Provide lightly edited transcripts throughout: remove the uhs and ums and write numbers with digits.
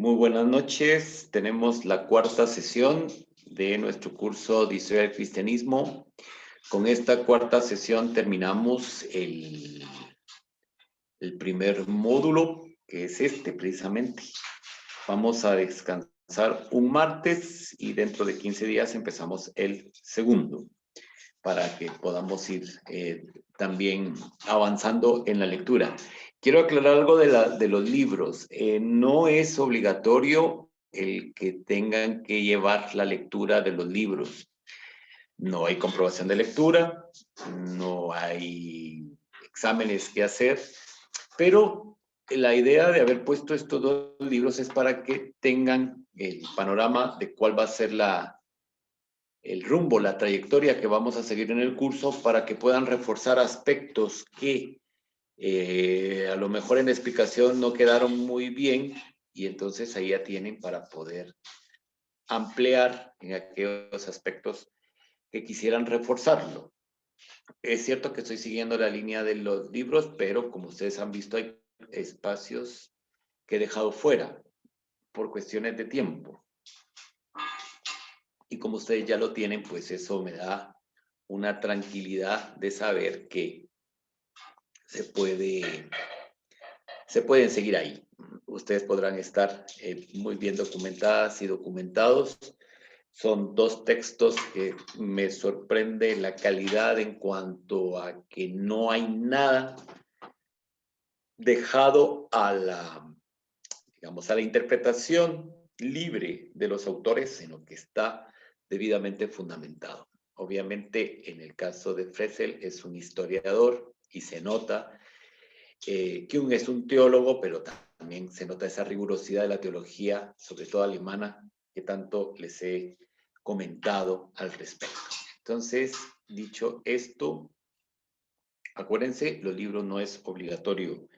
Muy buenas noches. Tenemos la cuarta sesión de nuestro curso de Historia del Cristianismo. Con esta cuarta sesión terminamos el primer módulo, que es este precisamente. Vamos a descansar un martes y dentro de 15 días empezamos el segundo, para que podamos ir también avanzando en la lectura. Quiero aclarar algo de los libros. No es obligatorio el que tengan que llevar la lectura de los libros. No hay comprobación de lectura, no hay exámenes que hacer, pero la idea de haber puesto estos dos libros es para que tengan el panorama de cuál va a ser el rumbo, la trayectoria que vamos a seguir en el curso para que puedan reforzar aspectos que a lo mejor en la explicación no quedaron muy bien y entonces ahí ya tienen para poder ampliar en aquellos aspectos que quisieran reforzarlo. Es cierto que estoy siguiendo la línea de los libros, pero como ustedes han visto hay espacios que he dejado fuera por cuestiones de tiempo. Y como ustedes ya lo tienen, pues eso me da una tranquilidad de saber que se pueden seguir ahí. Ustedes podrán estar muy bien documentadas y documentados. Son dos textos que me sorprende la calidad en cuanto a que no hay nada dejado a la interpretación libre de los autores, sino que está debidamente fundamentado. Obviamente, en el caso de Fresel, es un historiador y se nota. Kuhn es un teólogo, pero también se nota esa rigurosidad de la teología, sobre todo alemana, que tanto les he comentado al respecto. Entonces, dicho esto, acuérdense, los libros no es obligatorio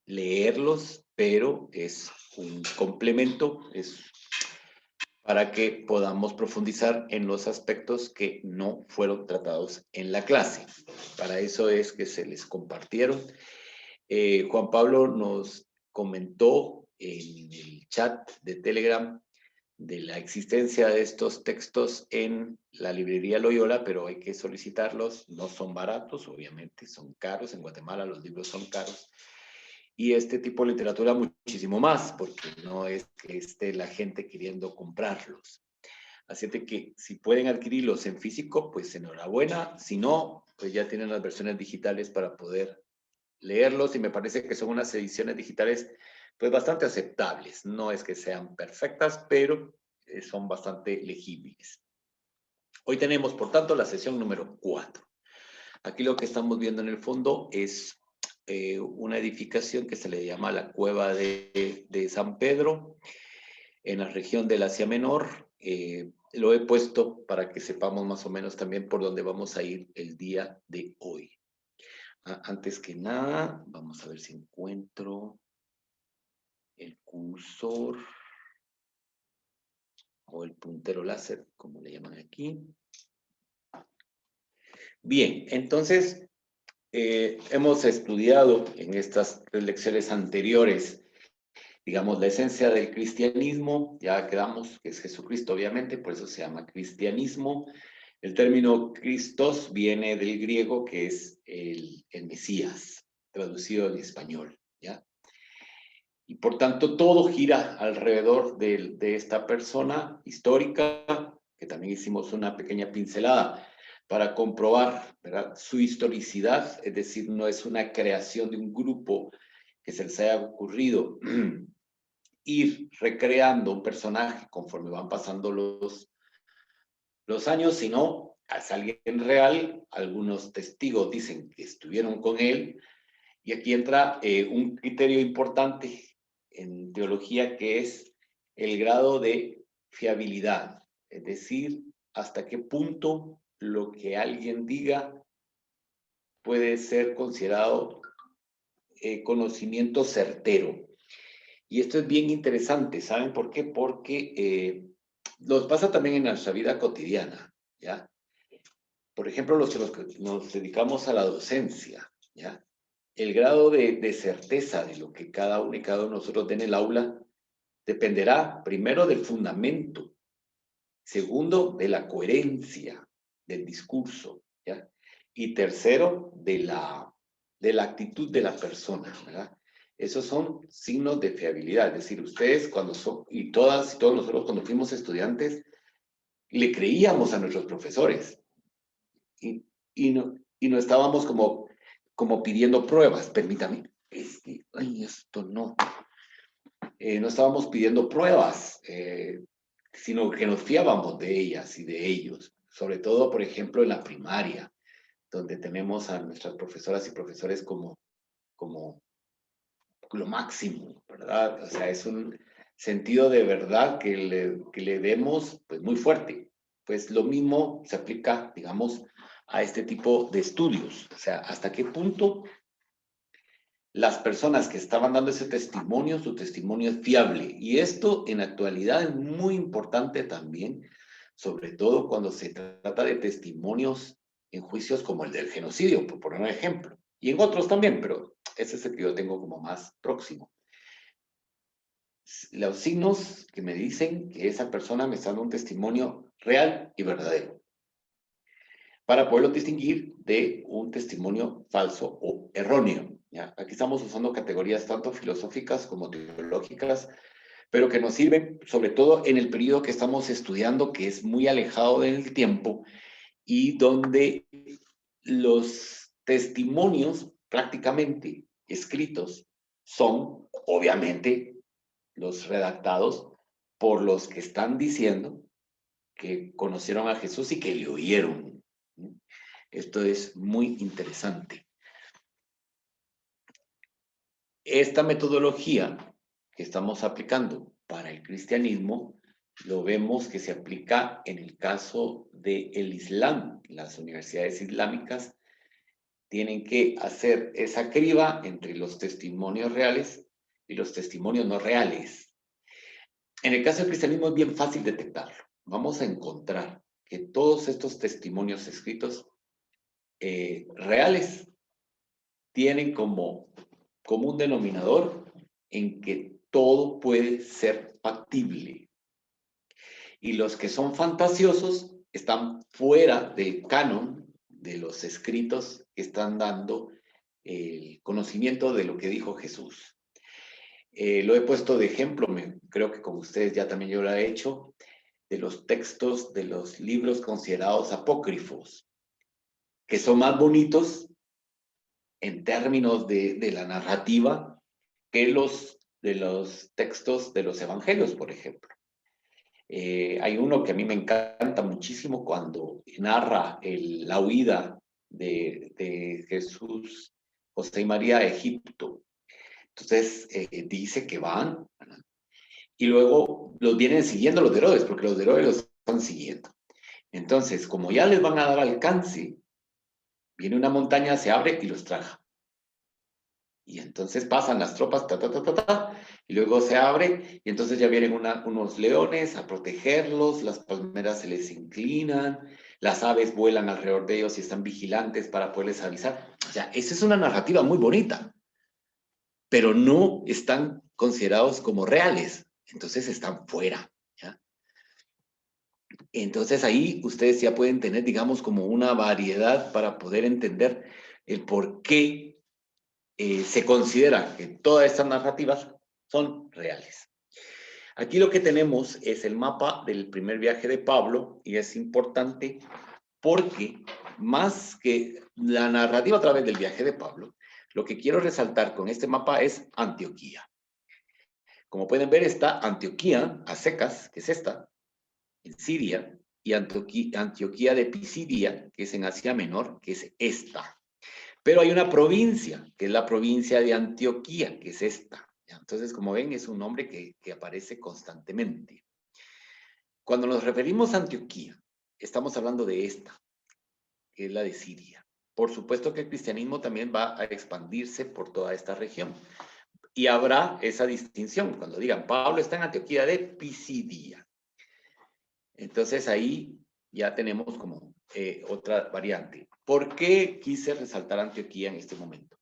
leerlos, pero es un complemento, es para que podamos profundizar en los aspectos que no fueron tratados en la clase. Para eso es que se les compartieron. Juan Pablo nos comentó en el chat de Telegram de la existencia de estos textos en la librería Loyola, pero hay que solicitarlos, no son baratos, obviamente, son caros, en Guatemala los libros son caros, y este tipo de literatura muchísimo más, porque no es que esté la gente queriendo comprarlos. Así que si pueden adquirirlos en físico, pues enhorabuena, si no, pues ya tienen las versiones digitales para poder leerlos y me parece que son unas ediciones digitales pues bastante aceptables. No es que sean perfectas, pero son bastante legibles. Hoy tenemos, por tanto, la sesión número 4. Aquí lo que estamos viendo en el fondo es una edificación que se le llama la Cueva de San Pedro, en la región del Asia Menor. Lo he puesto para que sepamos más o menos también por dónde vamos a ir el día de hoy. Antes que nada, vamos a ver si encuentro el cursor o el puntero láser, como le llaman aquí. Bien, entonces hemos estudiado en estas lecciones anteriores, digamos, la esencia del cristianismo. Ya quedamos que es Jesucristo, obviamente, por eso se llama cristianismo. El término Christos viene del griego, que es el Mesías, traducido en español, ¿ya? Y por tanto todo gira alrededor de esta persona histórica, que también hicimos una pequeña pincelada para comprobar, ¿verdad?, su historicidad, es decir, no es una creación de un grupo que se les haya ocurrido ir recreando un personaje conforme van pasando los años, sino es alguien real. Algunos testigos dicen que estuvieron con él, y aquí entra un criterio importante en teología, que es el grado de fiabilidad, es decir, hasta qué punto lo que alguien diga puede ser considerado conocimiento certero. Y esto es bien interesante, ¿saben por qué? Porque nos pasa también en nuestra vida cotidiana, ¿ya? Por ejemplo, los que nos dedicamos a la docencia, ¿ya? El grado de certeza de lo que cada uno y cada uno de nosotros den en el aula dependerá primero del fundamento, segundo de la coherencia del discurso, ¿ya? Y tercero de la actitud de la persona, ¿verdad? Esos son signos de fiabilidad, es decir, ustedes cuando son, y todas y todos nosotros cuando fuimos estudiantes, le creíamos a nuestros profesores y, y no estábamos como pidiendo pruebas, permítame, es que, ay, esto no, no estábamos pidiendo pruebas, sino que nos fiábamos de ellas y de ellos, sobre todo, por ejemplo, en la primaria, donde tenemos a nuestras profesoras y profesores como lo máximo, ¿verdad? O sea, es un sentido de verdad que le demos pues, muy fuerte. Pues lo mismo se aplica, digamos, a este tipo de estudios. O sea, hasta qué punto las personas que estaban dando ese testimonio, su testimonio es fiable. Y esto en la actualidad es muy importante también, sobre todo cuando se trata de testimonios en juicios como el del genocidio, por poner un ejemplo. Y en otros también, pero ese es el que yo tengo como más próximo. Los signos que me dicen que esa persona me está dando un testimonio real y verdadero, para poderlo distinguir de un testimonio falso o erróneo. ¿Ya? Aquí estamos usando categorías tanto filosóficas como teológicas, pero que nos sirven sobre todo en el periodo que estamos estudiando, que es muy alejado del tiempo y donde los testimonios prácticamente escritos son, obviamente, los redactados por los que están diciendo que conocieron a Jesús y que le oyeron. Esto es muy interesante. Esta metodología que estamos aplicando para el cristianismo, lo vemos que se aplica en el caso del Islam. Las universidades islámicas tienen que hacer esa criba entre los testimonios reales y los testimonios no reales. En el caso del cristianismo es bien fácil detectarlo. Vamos a encontrar que todos estos testimonios escritos reales tienen como un denominador en que todo puede ser factible. Y los que son fantasiosos están fuera del canon de los escritos que están dando el conocimiento de lo que dijo Jesús. Lo he puesto de ejemplo, creo que con ustedes ya también yo lo he hecho, de los textos de los libros considerados apócrifos, que son más bonitos en términos de la narrativa que de los textos de los evangelios, por ejemplo. Hay uno que a mí me encanta muchísimo cuando narra la huida de Jesús, José y María a Egipto. Entonces dice que van, ¿verdad? Y luego los vienen siguiendo los de Herodes, porque los de Herodes los están siguiendo. Entonces, como ya les van a dar alcance, viene una montaña, se abre y los traga. Y entonces pasan las tropas, y luego se abre, y entonces ya vienen unos leones a protegerlos, las palmeras se les inclinan, las aves vuelan alrededor de ellos y están vigilantes para poderles avisar. O sea, esa es una narrativa muy bonita, pero no están considerados como reales, entonces están fuera, ¿ya? Entonces ahí ustedes ya pueden tener, digamos, como una variedad para poder entender el por qué se considera que todas estas narrativas son reales. Aquí lo que tenemos es el mapa del primer viaje de Pablo y es importante porque más que la narrativa a través del viaje de Pablo, lo que quiero resaltar con este mapa es Antioquía. Como pueden ver está Antioquía a secas, que es esta, en Siria, y Antioquía de Pisidia, que es en Asia Menor, que es esta. Pero hay una provincia, que es la provincia de Antioquía, que es esta. Entonces, como ven, es un nombre que aparece constantemente. Cuando nos referimos a Antioquía, estamos hablando de esta, que es la de Siria. Por supuesto que el cristianismo también va a expandirse por toda esta región. Y habrá esa distinción cuando digan, Pablo está en Antioquía de Pisidia. Entonces ahí ya tenemos como otra variante. ¿Por qué quise resaltar Antioquía en este momento?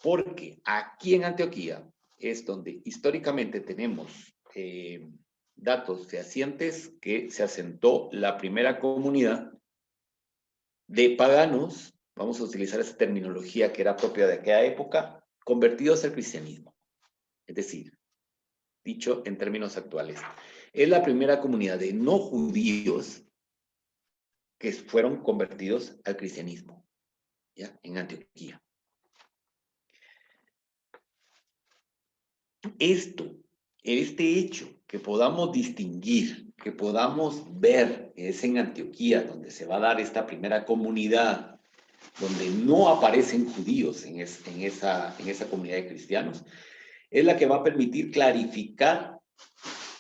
Porque aquí en Antioquía es donde históricamente tenemos datos fehacientes que se asentó la primera comunidad de paganos, vamos a utilizar esa terminología que era propia de aquella época, convertidos al cristianismo. Es decir, dicho en términos actuales, es la primera comunidad de no judíos que fueron convertidos al cristianismo, ¿ya? En Antioquía. Este hecho que podamos distinguir, que podamos ver, es en Antioquía donde se va a dar esta primera comunidad, donde no aparecen judíos en esa comunidad de cristianos, es la que va a permitir clarificar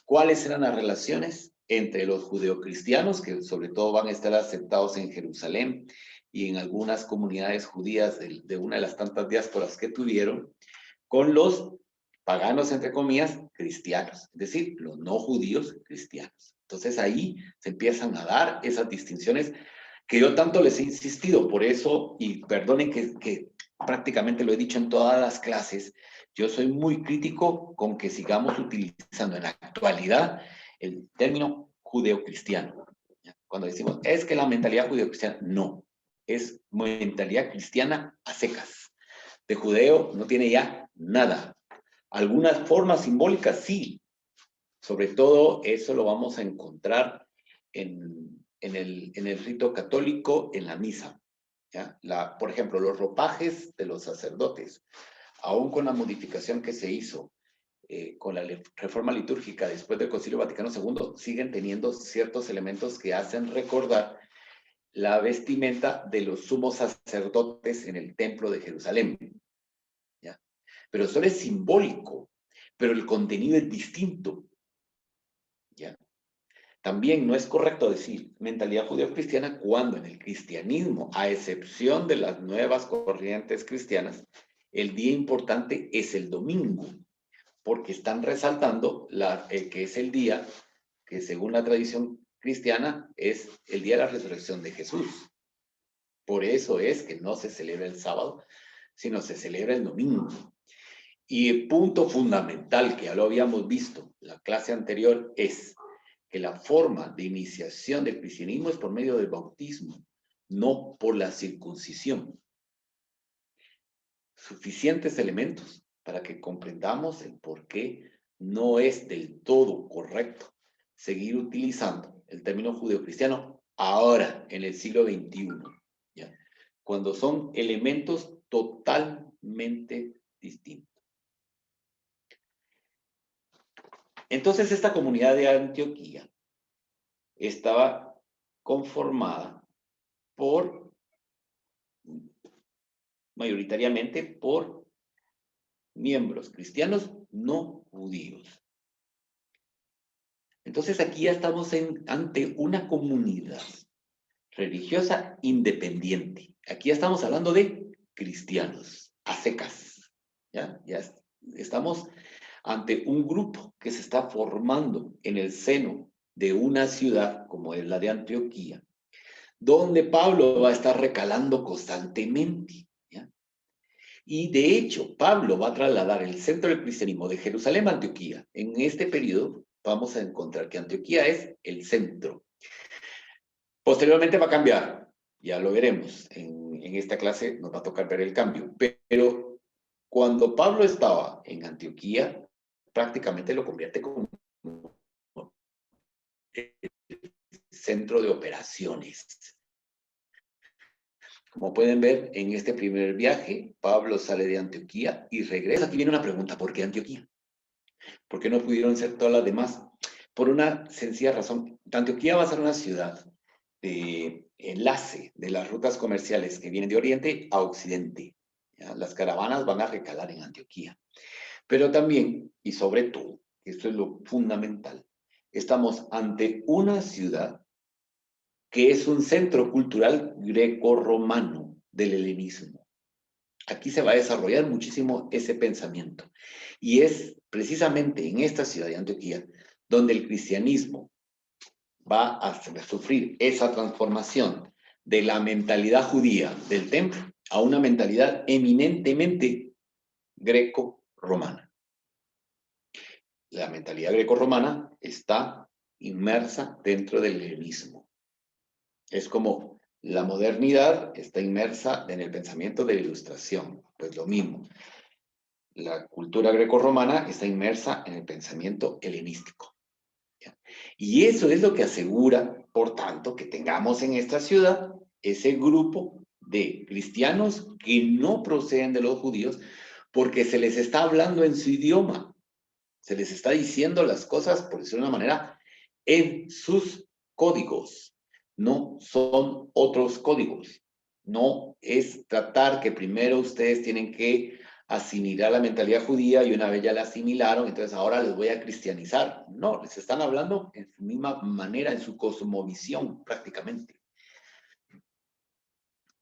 cuáles eran las relaciones entre los judeocristianos, que sobre todo van a estar asentados en Jerusalén y en algunas comunidades judías de una de las tantas diásporas que tuvieron, con los paganos, entre comillas, cristianos, es decir, los no judíos cristianos. Entonces ahí se empiezan a dar esas distinciones que yo tanto les he insistido. Por eso, y perdonen que prácticamente lo he dicho en todas las clases, yo soy muy crítico con que sigamos utilizando en la actualidad el término judeocristiano. Cuando decimos, es que la mentalidad judeocristiana, no, es mentalidad cristiana a secas. De judeo no tiene ya nada. Algunas formas simbólicas sí. Sobre todo eso lo vamos a encontrar en el rito católico, en la misa. ¿Ya? Por ejemplo, los ropajes de los sacerdotes, aún con la modificación que se hizo con la reforma litúrgica después del Concilio Vaticano II, siguen teniendo ciertos elementos que hacen recordar la vestimenta de los sumos sacerdotes en el templo de Jerusalén. ¿Ya? Pero solo es simbólico, pero el contenido es distinto. ¿Ya? También no es correcto decir mentalidad judeo-cristiana cuando en el cristianismo, a excepción de las nuevas corrientes cristianas, el día importante es el domingo, porque están resaltando que es el día que según la tradición cristiana es el día de la resurrección de Jesús. Por eso es que no se celebra el sábado, sino se celebra el domingo. Y el punto fundamental que ya lo habíamos visto en la clase anterior es que la forma de iniciación del cristianismo es por medio del bautismo, no por la circuncisión. Suficientes elementos para que comprendamos el por qué no es del todo correcto seguir utilizando el término judeocristiano ahora, en el siglo XXI, ¿ya? Cuando son elementos totalmente distintos. Entonces, esta comunidad de Antioquía estaba conformada mayoritariamente por miembros cristianos no judíos. Entonces aquí ya estamos ante una comunidad religiosa independiente. Aquí ya estamos hablando de cristianos, a secas. Ya estamos ante un grupo que se está formando en el seno de una ciudad como es la de Antioquía, donde Pablo va a estar recalando constantemente. ¿Ya? Y de hecho, Pablo va a trasladar el centro del cristianismo de Jerusalén a Antioquía. En este periodo vamos a encontrar que Antioquía es el centro. Posteriormente va a cambiar, ya lo veremos. En esta clase nos va a tocar ver el cambio. Pero cuando Pablo estaba en Antioquía, prácticamente lo convierte como centro de operaciones. Como pueden ver, en este primer viaje, Pablo sale de Antioquía y regresa. Aquí viene una pregunta, ¿por qué Antioquía? ¿Por qué no pudieron ser todas las demás? Por una sencilla razón. Antioquía va a ser una ciudad de enlace de las rutas comerciales que vienen de Oriente a Occidente. ¿Ya? Las caravanas van a recalar en Antioquía. Pero también, y sobre todo, esto es lo fundamental, estamos ante una ciudad que es un centro cultural greco-romano del helenismo. Aquí se va a desarrollar muchísimo ese pensamiento. Y es precisamente en esta ciudad de Antioquía donde el cristianismo va a sufrir esa transformación de la mentalidad judía del templo a una mentalidad eminentemente greco-romana. la mentalidad grecorromana está inmersa dentro del helenismo. Es como la modernidad está inmersa en el pensamiento de la Ilustración, pues lo mismo. La cultura grecorromana está inmersa en el pensamiento helenístico. ¿Ya? Y eso es lo que asegura, por tanto, que tengamos en esta ciudad ese grupo de cristianos que no proceden de los judíos, porque se les está hablando en su idioma, se les está diciendo las cosas, por decirlo de una manera, en sus códigos. No son otros códigos. No es tratar que primero ustedes tienen que asimilar la mentalidad judía y una vez ya la asimilaron, entonces ahora les voy a cristianizar. No, les están hablando en su misma manera, en su cosmovisión prácticamente.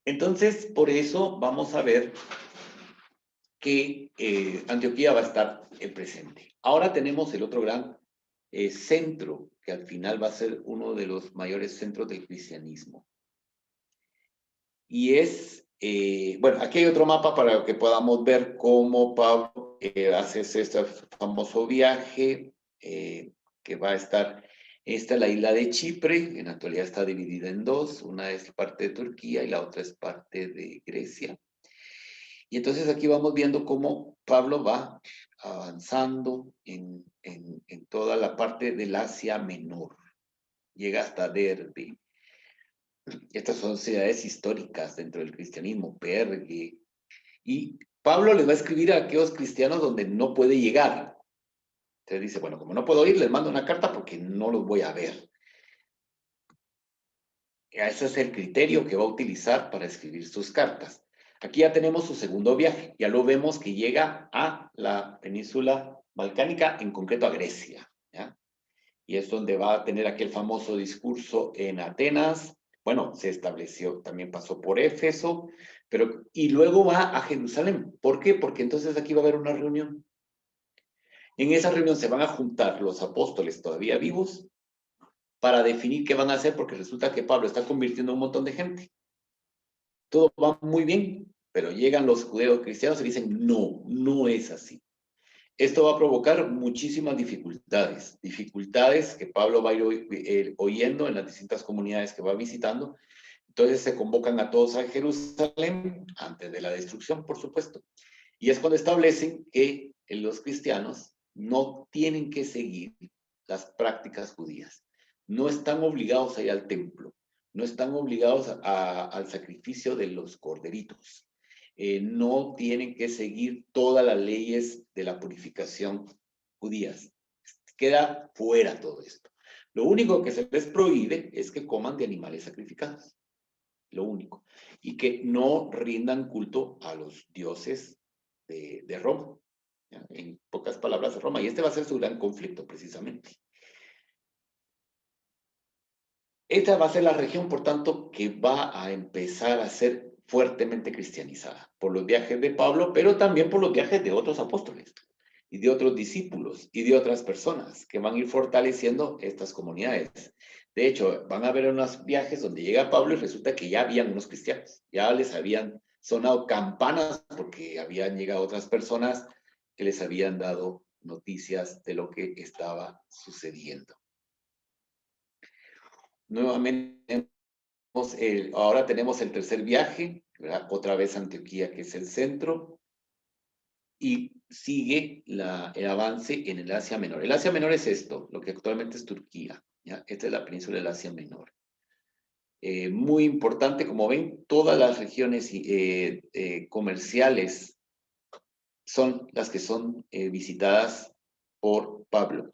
Entonces, por eso vamos a ver que Antioquía va a estar presente. Ahora tenemos el otro gran centro, que al final va a ser uno de los mayores centros del cristianismo. Y es, bueno, aquí hay otro mapa para que podamos ver cómo Pablo hace este famoso viaje que va a estar, esta es la isla de Chipre, en la actualidad está dividida en dos, una es parte de Turquía y la otra es parte de Grecia. Y entonces aquí vamos viendo cómo Pablo va avanzando en toda la parte del Asia Menor. Llega hasta Derbe. Estas son ciudades históricas dentro del cristianismo, Pergue. Y Pablo les va a escribir a aquellos cristianos donde no puede llegar. Entonces dice, bueno, como no puedo ir, les mando una carta porque no los voy a ver. Ese es el criterio que va a utilizar para escribir sus cartas. Aquí ya tenemos su segundo viaje. Ya lo vemos que llega a la península balcánica, en concreto a Grecia. ¿Ya? Y es donde va a tener aquel famoso discurso en Atenas. Bueno, se estableció, también pasó por Éfeso, pero, y luego va a Jerusalén. ¿Por qué? Porque entonces aquí va a haber una reunión. En esa reunión se van a juntar los apóstoles todavía vivos para definir qué van a hacer, porque resulta que Pablo está convirtiendo a un montón de gente. Todo va muy bien, pero llegan los judeos cristianos y dicen, no, no es así. Esto va a provocar muchísimas dificultades, dificultades que Pablo va a ir oyendo en las distintas comunidades que va visitando. Entonces se convocan a todos a Jerusalén, antes de la destrucción, por supuesto. Y es cuando establecen que los cristianos no tienen que seguir las prácticas judías. No están obligados a ir al templo, no están obligados al sacrificio de los corderitos. No tienen que seguir todas las leyes de la purificación judías. Queda fuera todo esto. Lo único que se les prohíbe es que coman de animales sacrificados. Lo único. Y que no rindan culto a los dioses de Roma. ¿Ya? En pocas palabras, de Roma. Y este va a ser su gran conflicto, precisamente. Esta va a ser la región, por tanto, que va a empezar a ser fuertemente cristianizada por los viajes de Pablo, pero también por los viajes de otros apóstoles y de otros discípulos y de otras personas que van a ir fortaleciendo estas comunidades. De hecho, van a haber unos viajes donde llega Pablo y resulta que ya habían unos cristianos, ya les habían sonado campanas porque habían llegado otras personas que les habían dado noticias de lo que estaba sucediendo. Nuevamente, ahora tenemos el tercer viaje, ¿verdad? Otra vez Antioquía, que es el centro, y sigue el avance en el Asia Menor. El Asia Menor es esto, lo que actualmente es Turquía, ¿ya? Esta es la península del Asia Menor. Muy importante, como ven, todas las regiones comerciales son las que son visitadas por Pablo.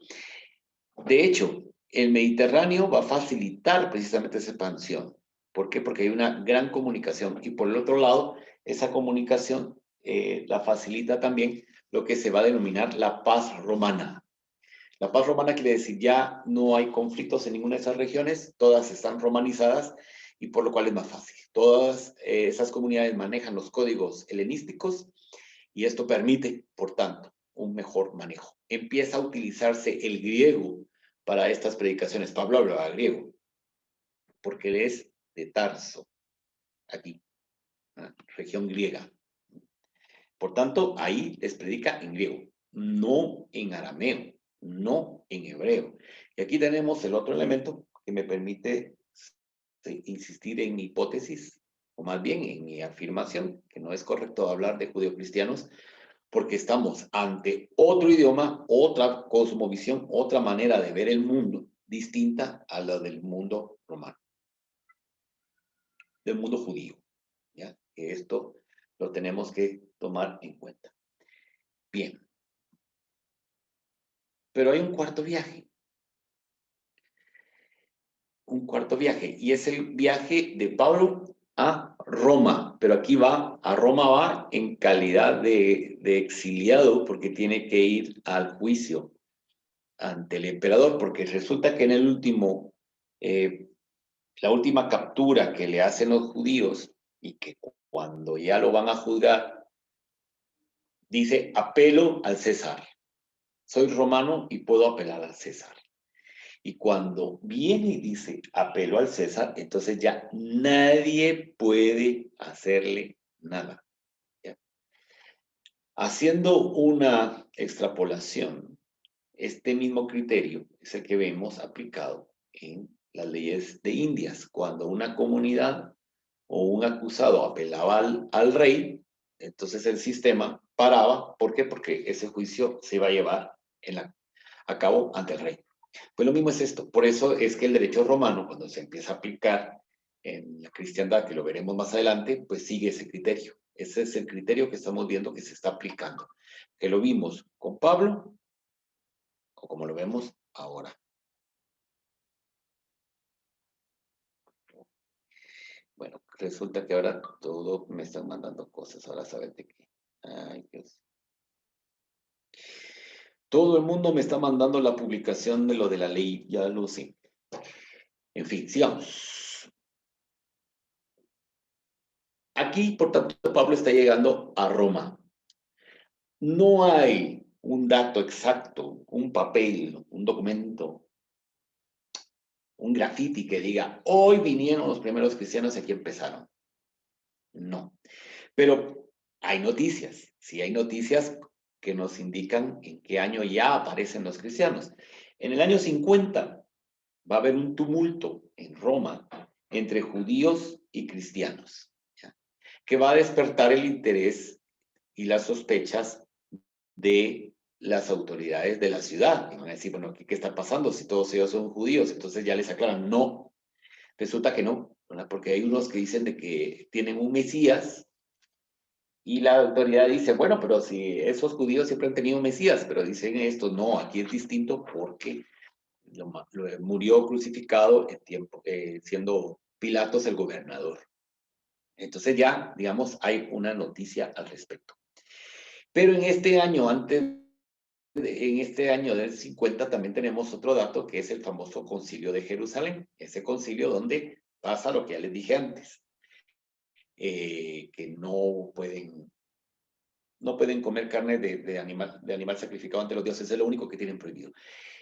De hecho, el Mediterráneo va a facilitar precisamente esa expansión. ¿Por qué? Porque hay una gran comunicación. Y por el otro lado, esa comunicación la facilita también lo que se va a denominar la paz romana. La paz romana quiere decir ya no hay conflictos en ninguna de esas regiones, todas están romanizadas y por lo cual es más fácil. Todas esas comunidades manejan los códigos helenísticos y esto permite, por tanto, un mejor manejo. Empieza a utilizarse el griego para estas predicaciones. Pablo hablaba griego, porque él es de Tarso, aquí, región griega. Por tanto, ahí les predica en griego, no en arameo. no en hebreo. Y aquí tenemos el otro elemento que me permite insistir en mi hipótesis, o más bien en mi afirmación, que no es correcto hablar de judeocristianos, porque estamos ante otro idioma, otra cosmovisión, otra manera de ver el mundo, distinta a la del mundo romano, del mundo judío. ¿Ya? Que esto lo tenemos que tomar en cuenta. Bien. Pero hay un cuarto viaje. Un cuarto viaje, y es el viaje de Pablo a Roma, pero aquí va, a Roma va en calidad de exiliado, porque tiene que ir al juicio ante el emperador, porque resulta que en el último, la última captura que le hacen los judíos, y que cuando ya lo van a juzgar, dice, apelo al César, soy romano y puedo apelar al César. Y cuando viene y dice apelo al César, entonces ya nadie puede hacerle nada. ¿Ya? Haciendo una extrapolación, este mismo criterio es el que vemos aplicado en las leyes de Indias. Cuando una comunidad o un acusado apelaba al rey, entonces el sistema paraba. ¿Por qué? Porque ese juicio se iba a llevar a cabo ante el rey. Pues lo mismo es esto. Por eso es que el derecho romano, cuando se empieza a aplicar en la cristiandad, que lo veremos más adelante, pues sigue ese criterio. Ese es el criterio que estamos viendo que se está aplicando. Que lo vimos con Pablo, o como lo vemos ahora. Bueno, resulta que ahora todo me están mandando cosas. Ahora saben de qué. Ay, Dios. Todo el mundo me está mandando la publicación de lo de la ley. Ya lo sé. En fin, sigamos. Aquí, por tanto, Pablo está llegando a Roma. No hay un dato exacto, un papel, un documento, un grafiti que diga, hoy vinieron los primeros cristianos y aquí empezaron. No. Pero hay noticias, sí hay noticias que nos indican en qué año ya aparecen los cristianos. En el año 50 va a haber un tumulto en Roma entre judíos y cristianos, ¿ya? Que va a despertar el interés y las sospechas de las autoridades de la ciudad. Y van a decir, bueno, ¿qué está pasando? Si todos ellos son judíos, entonces ya les aclaran, no, resulta que no, ¿verdad? Porque hay unos que dicen de que tienen un Mesías y la autoridad dice, bueno, pero si esos judíos siempre han tenido un Mesías, pero dicen esto, no, aquí es distinto porque murió crucificado en tiempo, siendo Pilatos el gobernador. Entonces ya, digamos, hay una noticia al respecto. Pero en este año, en este año del 50 también tenemos otro dato que es el famoso concilio de Jerusalén, ese concilio donde pasa lo que ya les dije antes, que no pueden comer carne de animal sacrificado ante los dioses, es lo único que tienen prohibido.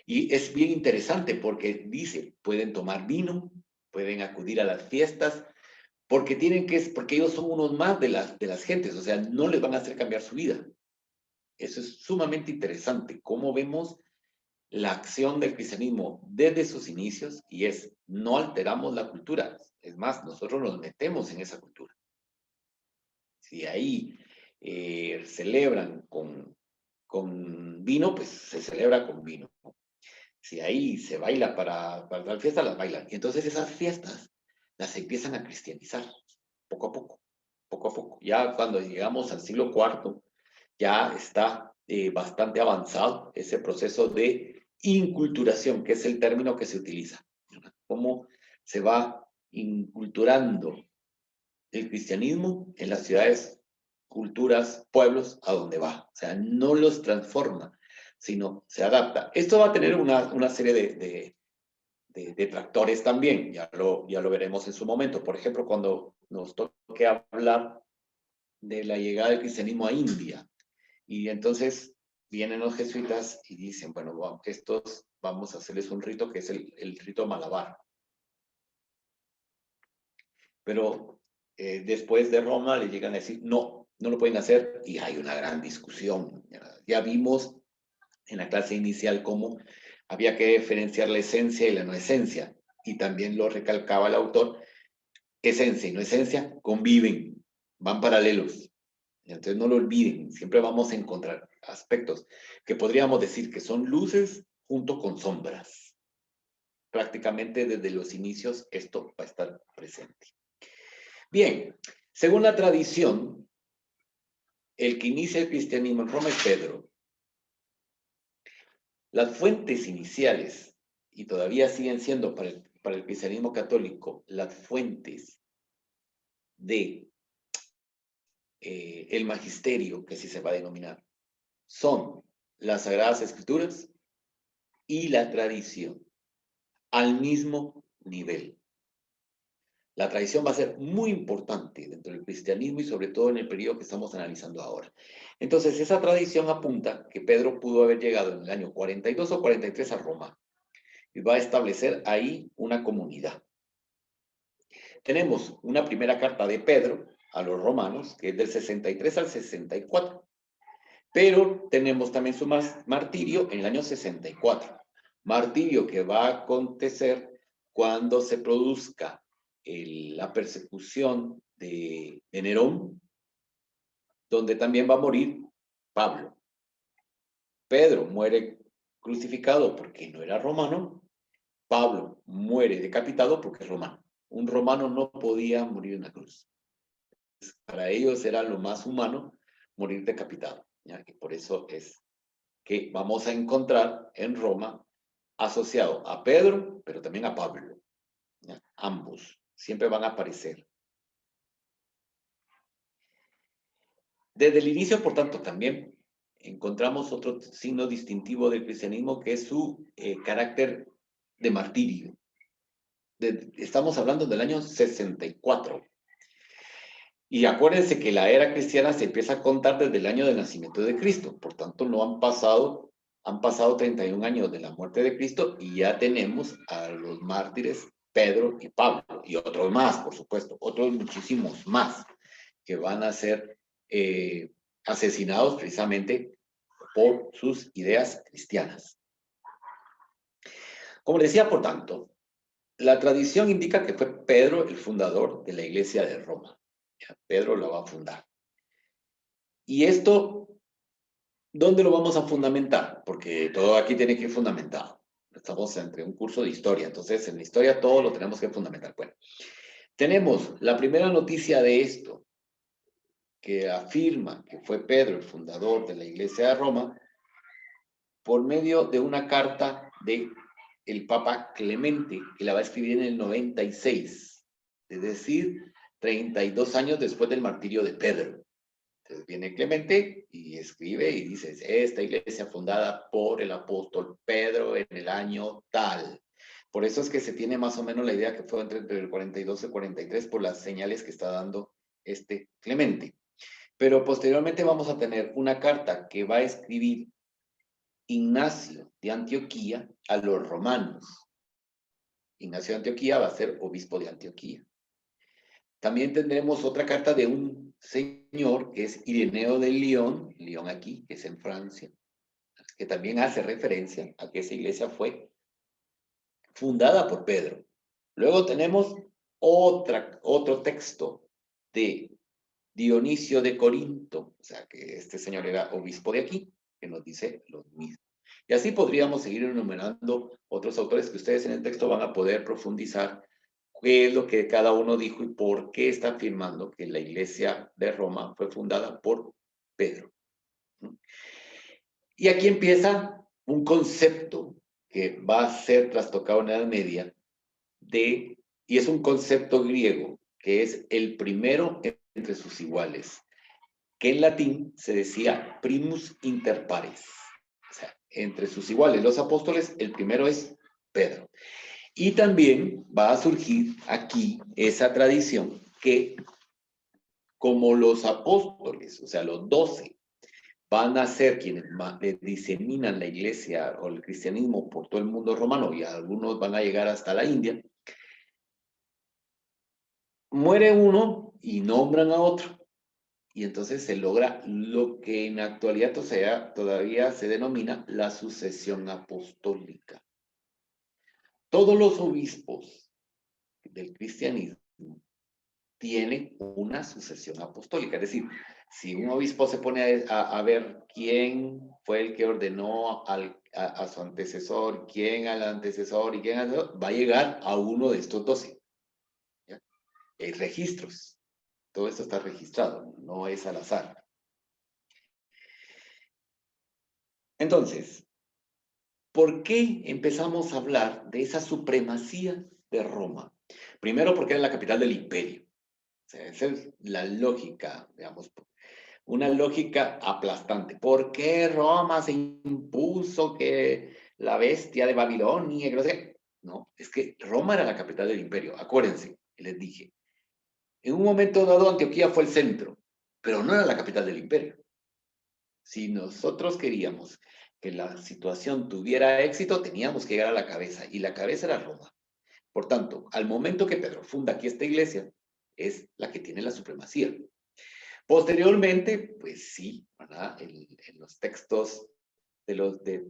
Y es bien interesante porque dice, pueden tomar vino, pueden acudir a las fiestas, porque porque ellos son unos más de las gentes, o sea, no les van a hacer cambiar su vida. Eso es sumamente interesante, cómo vemos la acción del cristianismo desde sus inicios, y es, no alteramos la cultura, es más, nosotros nos metemos en esa cultura. Si ahí celebran con vino, pues se celebra con vino. Si ahí se baila para dar fiesta, las bailan. Y entonces esas fiestas las empiezan a cristianizar, poco a poco, poco a poco. Ya cuando llegamos al siglo IV, ya está bastante avanzado ese proceso de inculturación, que es el término que se utiliza. Cómo se va inculturando el cristianismo en las ciudades, culturas, pueblos, a donde va. O sea, no los transforma, sino se adapta. Esto va a tener una serie de detractores también, ya lo veremos en su momento. Por ejemplo, cuando nos toque hablar de la llegada del cristianismo a India, y entonces vienen los jesuitas y dicen, bueno, estos vamos a hacerles un rito que es el rito malabar. Pero después de Roma le llegan a decir, no, no lo pueden hacer, y hay una gran discusión. Ya vimos en la clase inicial cómo había que diferenciar la esencia y la no esencia. Y también lo recalcaba el autor, esencia y no esencia conviven, van paralelos. Entonces no lo olviden, siempre vamos a encontrar aspectos que podríamos decir que son luces junto con sombras. Prácticamente desde los inicios esto va a estar presente. Bien, según la tradición, el que inicia el cristianismo en Roma es Pedro. Las fuentes iniciales, y todavía siguen siendo para el cristianismo católico, las fuentes de el magisterio, que así se va a denominar, son las Sagradas Escrituras y la tradición, al mismo nivel. La tradición va a ser muy importante dentro del cristianismo y sobre todo en el periodo que estamos analizando ahora. Entonces, esa tradición apunta que Pedro pudo haber llegado en el año 42 o 43 a Roma y va a establecer ahí una comunidad. Tenemos una primera carta de Pedro a los romanos, que es del 63 al 64, pero tenemos también su martirio en el año 64. Martirio que va a acontecer cuando se produzca la persecución de Nerón, donde también va a morir Pablo. Pedro muere crucificado porque no era romano, Pablo muere decapitado porque es romano. Un romano no podía morir en la cruz. Para ellos era lo más humano morir decapitado, ¿ya? Y por eso es que vamos a encontrar en Roma asociado a Pedro, pero también a Pablo, ¿ya? Ambos siempre van a aparecer. Desde el inicio, por tanto, también encontramos otro signo distintivo del cristianismo que es su carácter de martirio. Estamos hablando del año 64. Y acuérdense que la era cristiana se empieza a contar desde el año del nacimiento de Cristo. Por tanto, no han pasado 31 años de la muerte de Cristo y ya tenemos a los mártires Pedro y Pablo y otros más, por supuesto, otros muchísimos más que van a ser asesinados precisamente por sus ideas cristianas. Como decía, por tanto, la tradición indica que fue Pedro el fundador de la iglesia de Roma. Pedro la va a fundar. Y esto, ¿dónde lo vamos a fundamentar? Porque todo aquí tiene que ir fundamentado. Estamos entre un curso de historia, entonces en la historia todo lo tenemos que fundamentar. Bueno, tenemos la primera noticia de esto, que afirma que fue Pedro el fundador de la iglesia de Roma, por medio de una carta de el Papa Clemente, que la va a escribir en el 96, es decir, 32 años después del martirio de Pedro. Entonces viene Clemente y escribe y dice, esta iglesia fundada por el apóstol Pedro en el año tal. Por eso es que se tiene más o menos la idea que fue entre el 42 y el 43 por las señales que está dando este Clemente. Pero posteriormente vamos a tener una carta que va a escribir Ignacio de Antioquía a los romanos. Ignacio de Antioquía va a ser obispo de Antioquía. También tendremos otra carta de un señor que es Ireneo de Lyon, Lyon aquí, que es en Francia, que también hace referencia a que esa iglesia fue fundada por Pedro. Luego tenemos otro texto de Dionisio de Corinto, o sea que este señor era obispo de aquí, que nos dice lo mismo. Y así podríamos seguir enumerando otros autores que ustedes en el texto van a poder profundizar qué es lo que cada uno dijo y por qué está afirmando que la iglesia de Roma fue fundada por Pedro. Y aquí empieza un concepto que va a ser trastocado en la Edad Media, y es un concepto griego, que es el primero entre sus iguales, que en latín se decía primus inter pares. O sea, entre sus iguales, los apóstoles, el primero es Pedro. Y también va a surgir aquí esa tradición que, como los apóstoles, o sea, los 12, van a ser quienes diseminan la iglesia o el cristianismo por todo el mundo romano y algunos van a llegar hasta la India, muere uno y nombran a otro. y entonces se logra lo que en la actualidad todavía se denomina la sucesión apostólica. Todos los obispos del cristianismo tienen una sucesión apostólica. Es decir, si un obispo se pone a ver quién fue el que ordenó a su antecesor, quién al antecesor y quién va a llegar a uno de estos 12. ¿Ya? Hay registros. Todo esto está registrado, no es al azar. Entonces, ¿por qué empezamos a hablar de esa supremacía de Roma? Primero, porque era la capital del imperio. O sea, esa es la lógica, digamos, una lógica aplastante. ¿Por qué Roma se impuso que la bestia de Babilonia, que no sé? No, es que Roma era la capital del imperio. Acuérdense, les dije. En un momento dado, Antioquía fue el centro, pero no era la capital del imperio. Si nosotros queríamos que la situación tuviera éxito, teníamos que llegar a la cabeza, y la cabeza era Roma. Por tanto, al momento que Pedro funda aquí esta iglesia, es la que tiene la supremacía. Posteriormente, pues sí, ¿verdad? En los textos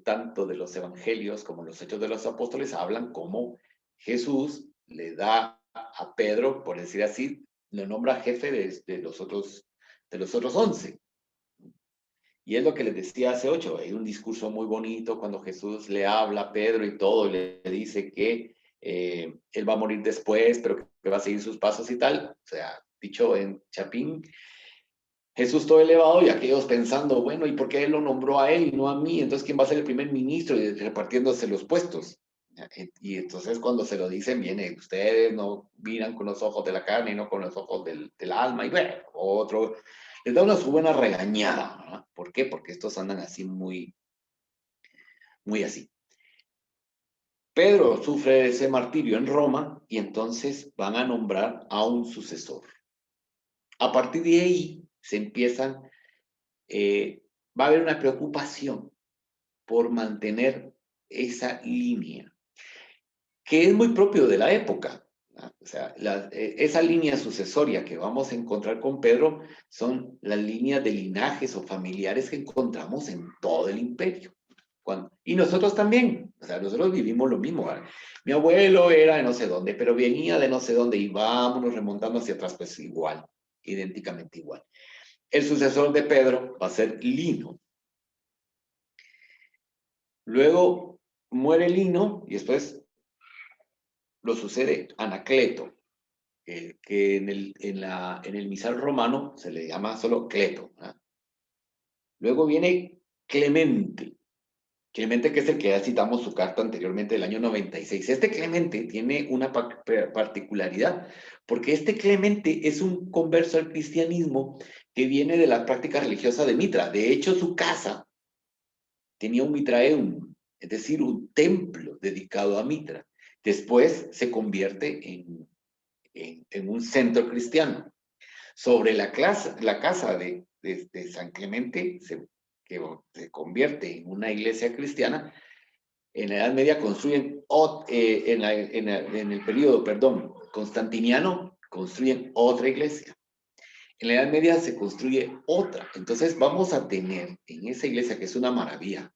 tanto de los evangelios como los hechos de los apóstoles hablan como Jesús le da a Pedro, por decir así, lo nombra jefe de los otros 11. Y es lo que les decía hace 8. Hay un discurso muy bonito cuando Jesús le habla a Pedro y todo, y le dice que él va a morir después, pero que va a seguir sus pasos y tal. O sea, dicho en Chapín, Jesús todo elevado y aquellos pensando, bueno, ¿y por qué él lo nombró a él y no a mí? Entonces, ¿quién va a ser el primer ministro? Y repartiéndose los puestos. Y entonces cuando se lo dicen, viene, ustedes no miran con los ojos de la carne y no con los ojos del alma. Y bueno, otro, les da una su buena regañada, ¿verdad? ¿Por qué? Porque estos andan así muy, muy así. Pedro sufre ese martirio en Roma y entonces van a nombrar a un sucesor. A partir de ahí se empiezan va a haber una preocupación por mantener esa línea, que es muy propio de la época. ¿No? O sea, esa línea sucesoria que vamos a encontrar con Pedro son las líneas de linajes o familiares que encontramos en todo el imperio. Y nosotros también, o sea, nosotros vivimos lo mismo. ¿Verdad? Mi abuelo era de no sé dónde, pero venía de no sé dónde y vámonos remontando hacia atrás, pues igual, idénticamente igual. El sucesor de Pedro va a ser Lino. Luego muere Lino y después lo sucede Anacleto, que en el misal romano se le llama solo Cleto. ¿Ah? Luego viene Clemente. Clemente, que es el que ya citamos su carta anteriormente del año 96. Este Clemente tiene una particularidad, porque este Clemente es un converso al cristianismo que viene de la práctica religiosa de Mitra. De hecho, su casa tenía un Mitraeum, es decir, un templo dedicado a Mitra. Después se convierte en un centro cristiano. Sobre la casa de San Clemente, que se convierte en una iglesia cristiana, en la Edad Media construyen, en el periodo, perdón, constantiniano, construyen otra iglesia. En la Edad Media se construye otra. Entonces vamos a tener en esa iglesia, que es una maravilla.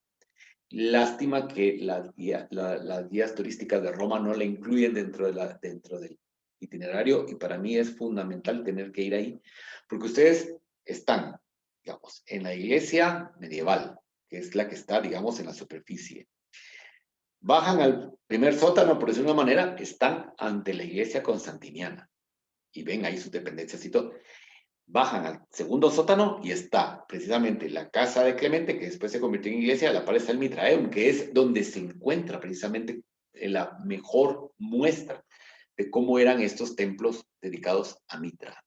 Lástima que las guías turísticas de Roma no la incluyen dentro del itinerario, y para mí es fundamental tener que ir ahí, porque ustedes están, digamos, en la iglesia medieval, que es la que está, digamos, en la superficie. Bajan al primer sótano, por decirlo de una manera, están ante la iglesia constantiniana y ven ahí sus dependencias y todo. Bajan al segundo sótano y está precisamente la casa de Clemente, que después se convirtió en iglesia. A la par está el Mitraeum, que es donde se encuentra precisamente la mejor muestra de cómo eran estos templos dedicados a Mitra.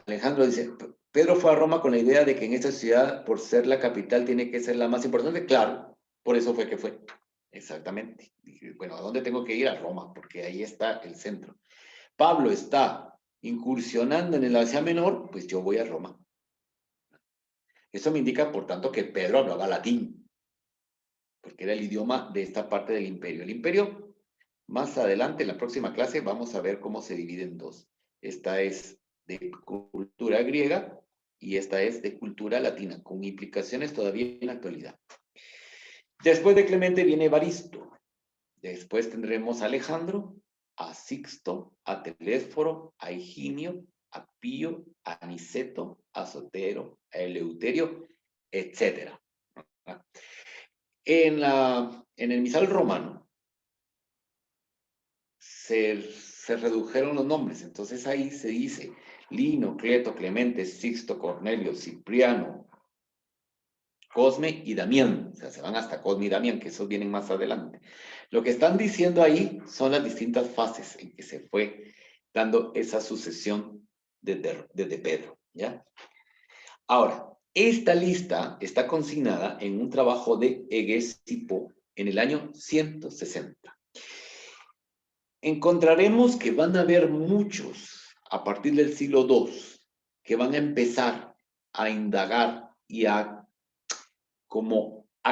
Alejandro dice, Pedro fue a Roma con la idea de que en esta ciudad, por ser la capital, tiene que ser la más importante. Claro, por eso fue que fue. Exactamente. Dije, bueno, ¿a dónde tengo que ir? A Roma, porque ahí está el centro. Pablo está incursionando en el Asia Menor, pues yo voy a Roma. Eso me indica, por tanto, que Pedro hablaba latín, porque era el idioma de esta parte del imperio. El imperio, más adelante, en la próxima clase, vamos a ver cómo se divide en dos. Esta es de cultura griega y esta es de cultura latina, con implicaciones todavía en la actualidad. Después de Clemente viene Evaristo. Después tendremos a Alejandro, a Sixto, a Telésforo, a Higinio, a Pío, a Aniceto, a Sotero, a Eleuterio, etc. En el misal romano se redujeron los nombres, entonces ahí se dice Lino, Cleto, Clemente, Sixto, Cornelio, Cipriano, Cosme y Damián, o sea, se van hasta Cosme y Damián, que esos vienen más adelante. Lo que están diciendo ahí son las distintas fases en que se fue dando esa sucesión desde Pedro, ¿ya? Ahora, esta lista está consignada en un trabajo de Hegesipo en el año 160. Encontraremos que van a haber muchos, a partir del siglo II, que van a empezar a indagar y a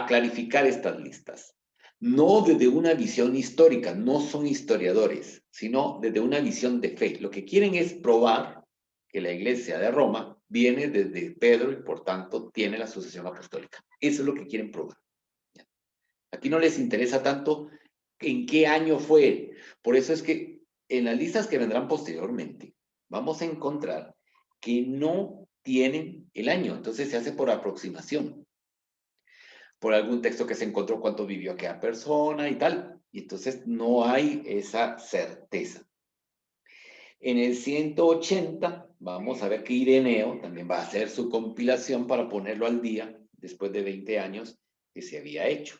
clarificar estas listas. No desde una visión histórica, no son historiadores, sino desde una visión de fe. Lo que quieren es probar que la iglesia de Roma viene desde Pedro y por tanto tiene la sucesión apostólica. Eso es lo que quieren probar. Aquí no les interesa tanto en qué año fue. Por eso es que en las listas que vendrán posteriormente vamos a encontrar que no tienen el año. Entonces se hace por aproximación. Por algún texto que se encontró cuánto vivió aquella persona y tal. Y entonces no hay esa certeza. En el 180 vamos a ver que Ireneo también va a hacer su compilación para ponerlo al día después de 20 años que se había hecho.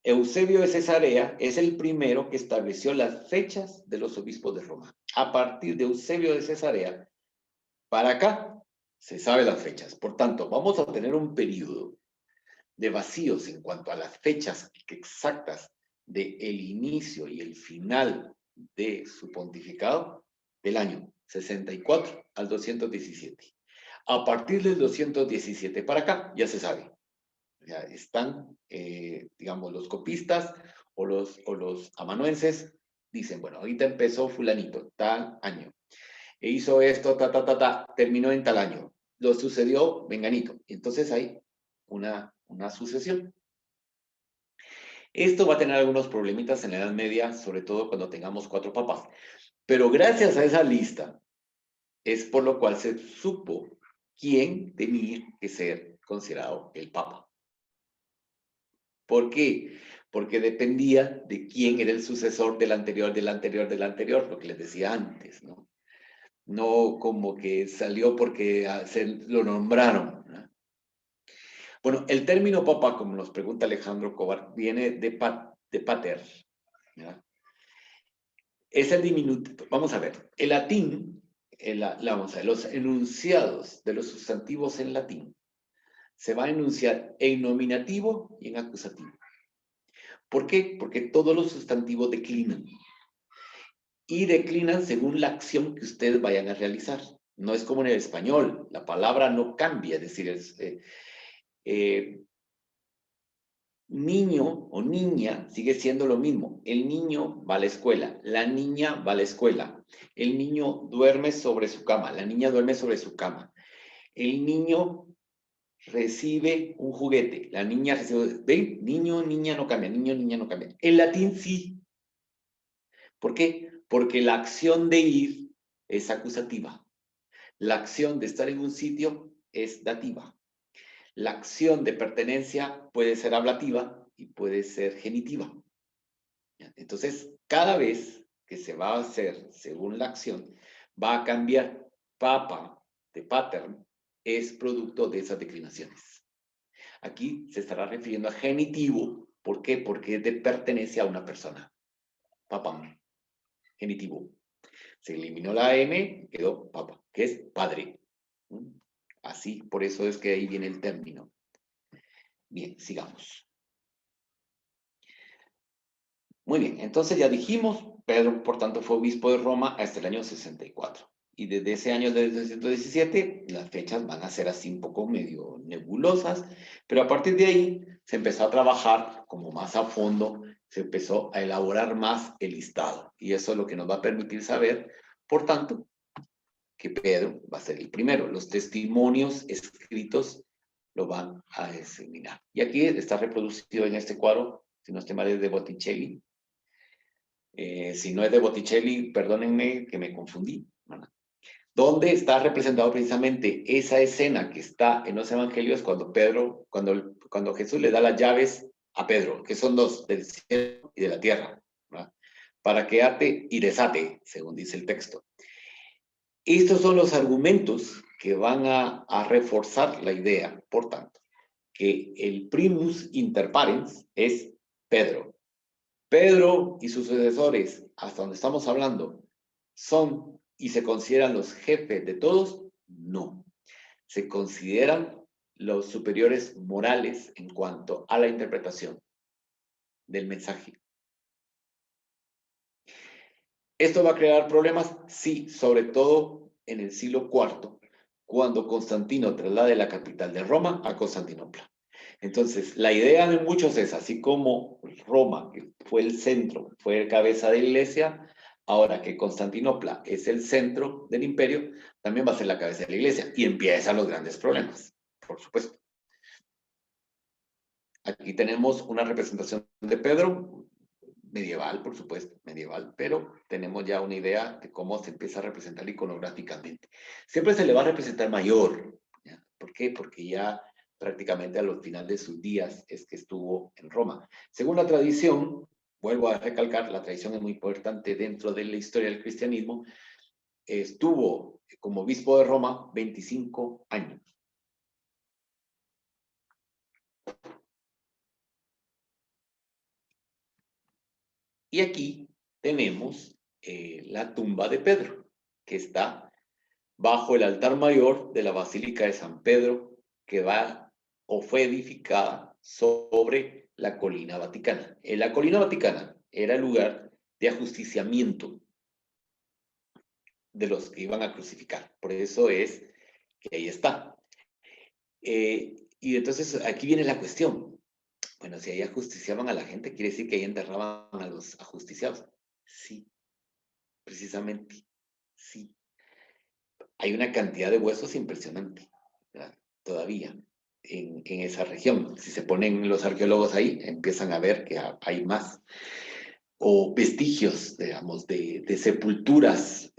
Eusebio de Cesarea es el primero que estableció las fechas de los obispos de Roma. A partir de Eusebio de Cesarea, para acá, se sabe las fechas. Por tanto, vamos a tener un periodo de vacíos en cuanto a las fechas exactas del inicio y el final de su pontificado del año 64 al 217. A partir del 217 para acá, ya se sabe. Ya están, digamos, los copistas o los amanuenses dicen, bueno, ahorita empezó fulanito, tal año. E hizo esto, terminó en tal año. Lo sucedió venganito. Entonces hay una sucesión. Esto va a tener algunos problemitas en la Edad Media, sobre todo cuando tengamos 4 papas. Pero gracias a esa lista es por lo cual se supo quién tenía que ser considerado el papa. ¿Por qué? Porque dependía de quién era el sucesor del anterior, lo que les decía antes, ¿no? No como que salió porque se lo nombraron, ¿no? Bueno, el término papa, como nos pregunta Alejandro Cobar, viene de pater, ¿ya? Es el diminutivo. Vamos a ver, el latín, vamos a ver, los enunciados de los sustantivos en latín se va a enunciar en nominativo y en acusativo. ¿Por qué? Porque todos los sustantivos declinan. Y declinan según la acción que ustedes vayan a realizar. No es como en el español, la palabra no cambia, es decir, niño o niña sigue siendo lo mismo. El niño va a la escuela, la niña va a la escuela. El niño duerme sobre su cama, la niña duerme sobre su cama. El niño recibe un juguete, la niña recibe... ¿Ven? Niño, niña no cambia, niño, niña no cambia. En latín sí. ¿Por qué? Porque la acción de ir es acusativa. La acción de estar en un sitio es dativa. La acción de pertenencia puede ser ablativa y puede ser genitiva. Entonces, cada vez que se va a hacer según la acción, va a cambiar. Papa de pattern es producto de esas declinaciones. Aquí se estará refiriendo a genitivo. ¿Por qué? Porque es de pertenencia a una persona. Papam. Genitivo. Se eliminó la M, quedó papa, que es padre. Así, por eso es que ahí viene el término. Bien, sigamos. Muy bien, entonces ya dijimos, Pedro, por tanto, fue obispo de Roma hasta el año 64. Y desde ese año, desde 117, las fechas van a ser así un poco medio nebulosas, pero a partir de ahí se empezó a trabajar como más a fondo, se empezó a elaborar más el listado. Y eso es lo que nos va a permitir saber, por tanto, que Pedro va a ser el primero. Los testimonios escritos lo van a determinar. Y aquí está reproducido en este cuadro, si no estoy mal, es de Botticelli. Si no es de Botticelli, perdónenme que me confundí, ¿verdad? Donde está representado precisamente esa escena que está en los evangelios cuando Jesús le da las llaves a Pedro, que son dos, del cielo y de la tierra, ¿verdad? Para que ate y desate, según dice el texto. Estos son los argumentos que van a reforzar la idea, por tanto, que el primus inter parens es Pedro. Pedro y sus sucesores, hasta donde estamos hablando, son y se consideran los jefes de todos. No, se consideran los superiores morales en cuanto a la interpretación del mensaje. ¿Esto va a crear problemas? Sí, sobre todo en el siglo IV, cuando Constantino traslade la capital de Roma a Constantinopla. Entonces, la idea de muchos es, así como Roma, que fue el centro, fue cabeza de la iglesia, ahora que Constantinopla es el centro del imperio, también va a ser la cabeza de la iglesia. Y empiezan los grandes problemas, por supuesto. Aquí tenemos una representación de Pedro, medieval, por supuesto, medieval, pero tenemos ya una idea de cómo se empieza a representar iconográficamente. Siempre se le va a representar mayor. ¿Ya? ¿Por qué? Porque ya prácticamente a los finales de sus días es que estuvo en Roma. Según la tradición, vuelvo a recalcar, la tradición es muy importante dentro de la historia del cristianismo, estuvo como obispo de Roma 25 años. Y aquí tenemos la tumba de Pedro, que está bajo el altar mayor de la Basílica de San Pedro, que va o fue edificada sobre la colina vaticana. En la colina vaticana era el lugar de ajusticiamiento de los que iban a crucificar. Por eso es que ahí está. Y entonces aquí viene la cuestión. Bueno, si ahí ajusticiaban a la gente, quiere decir que ahí enterraban a los ajusticiados. Sí, precisamente, sí. Hay una cantidad de huesos impresionante, ¿verdad? Todavía en esa región. Si se ponen los arqueólogos ahí, empiezan a ver que hay más. O vestigios, digamos, de sepulturas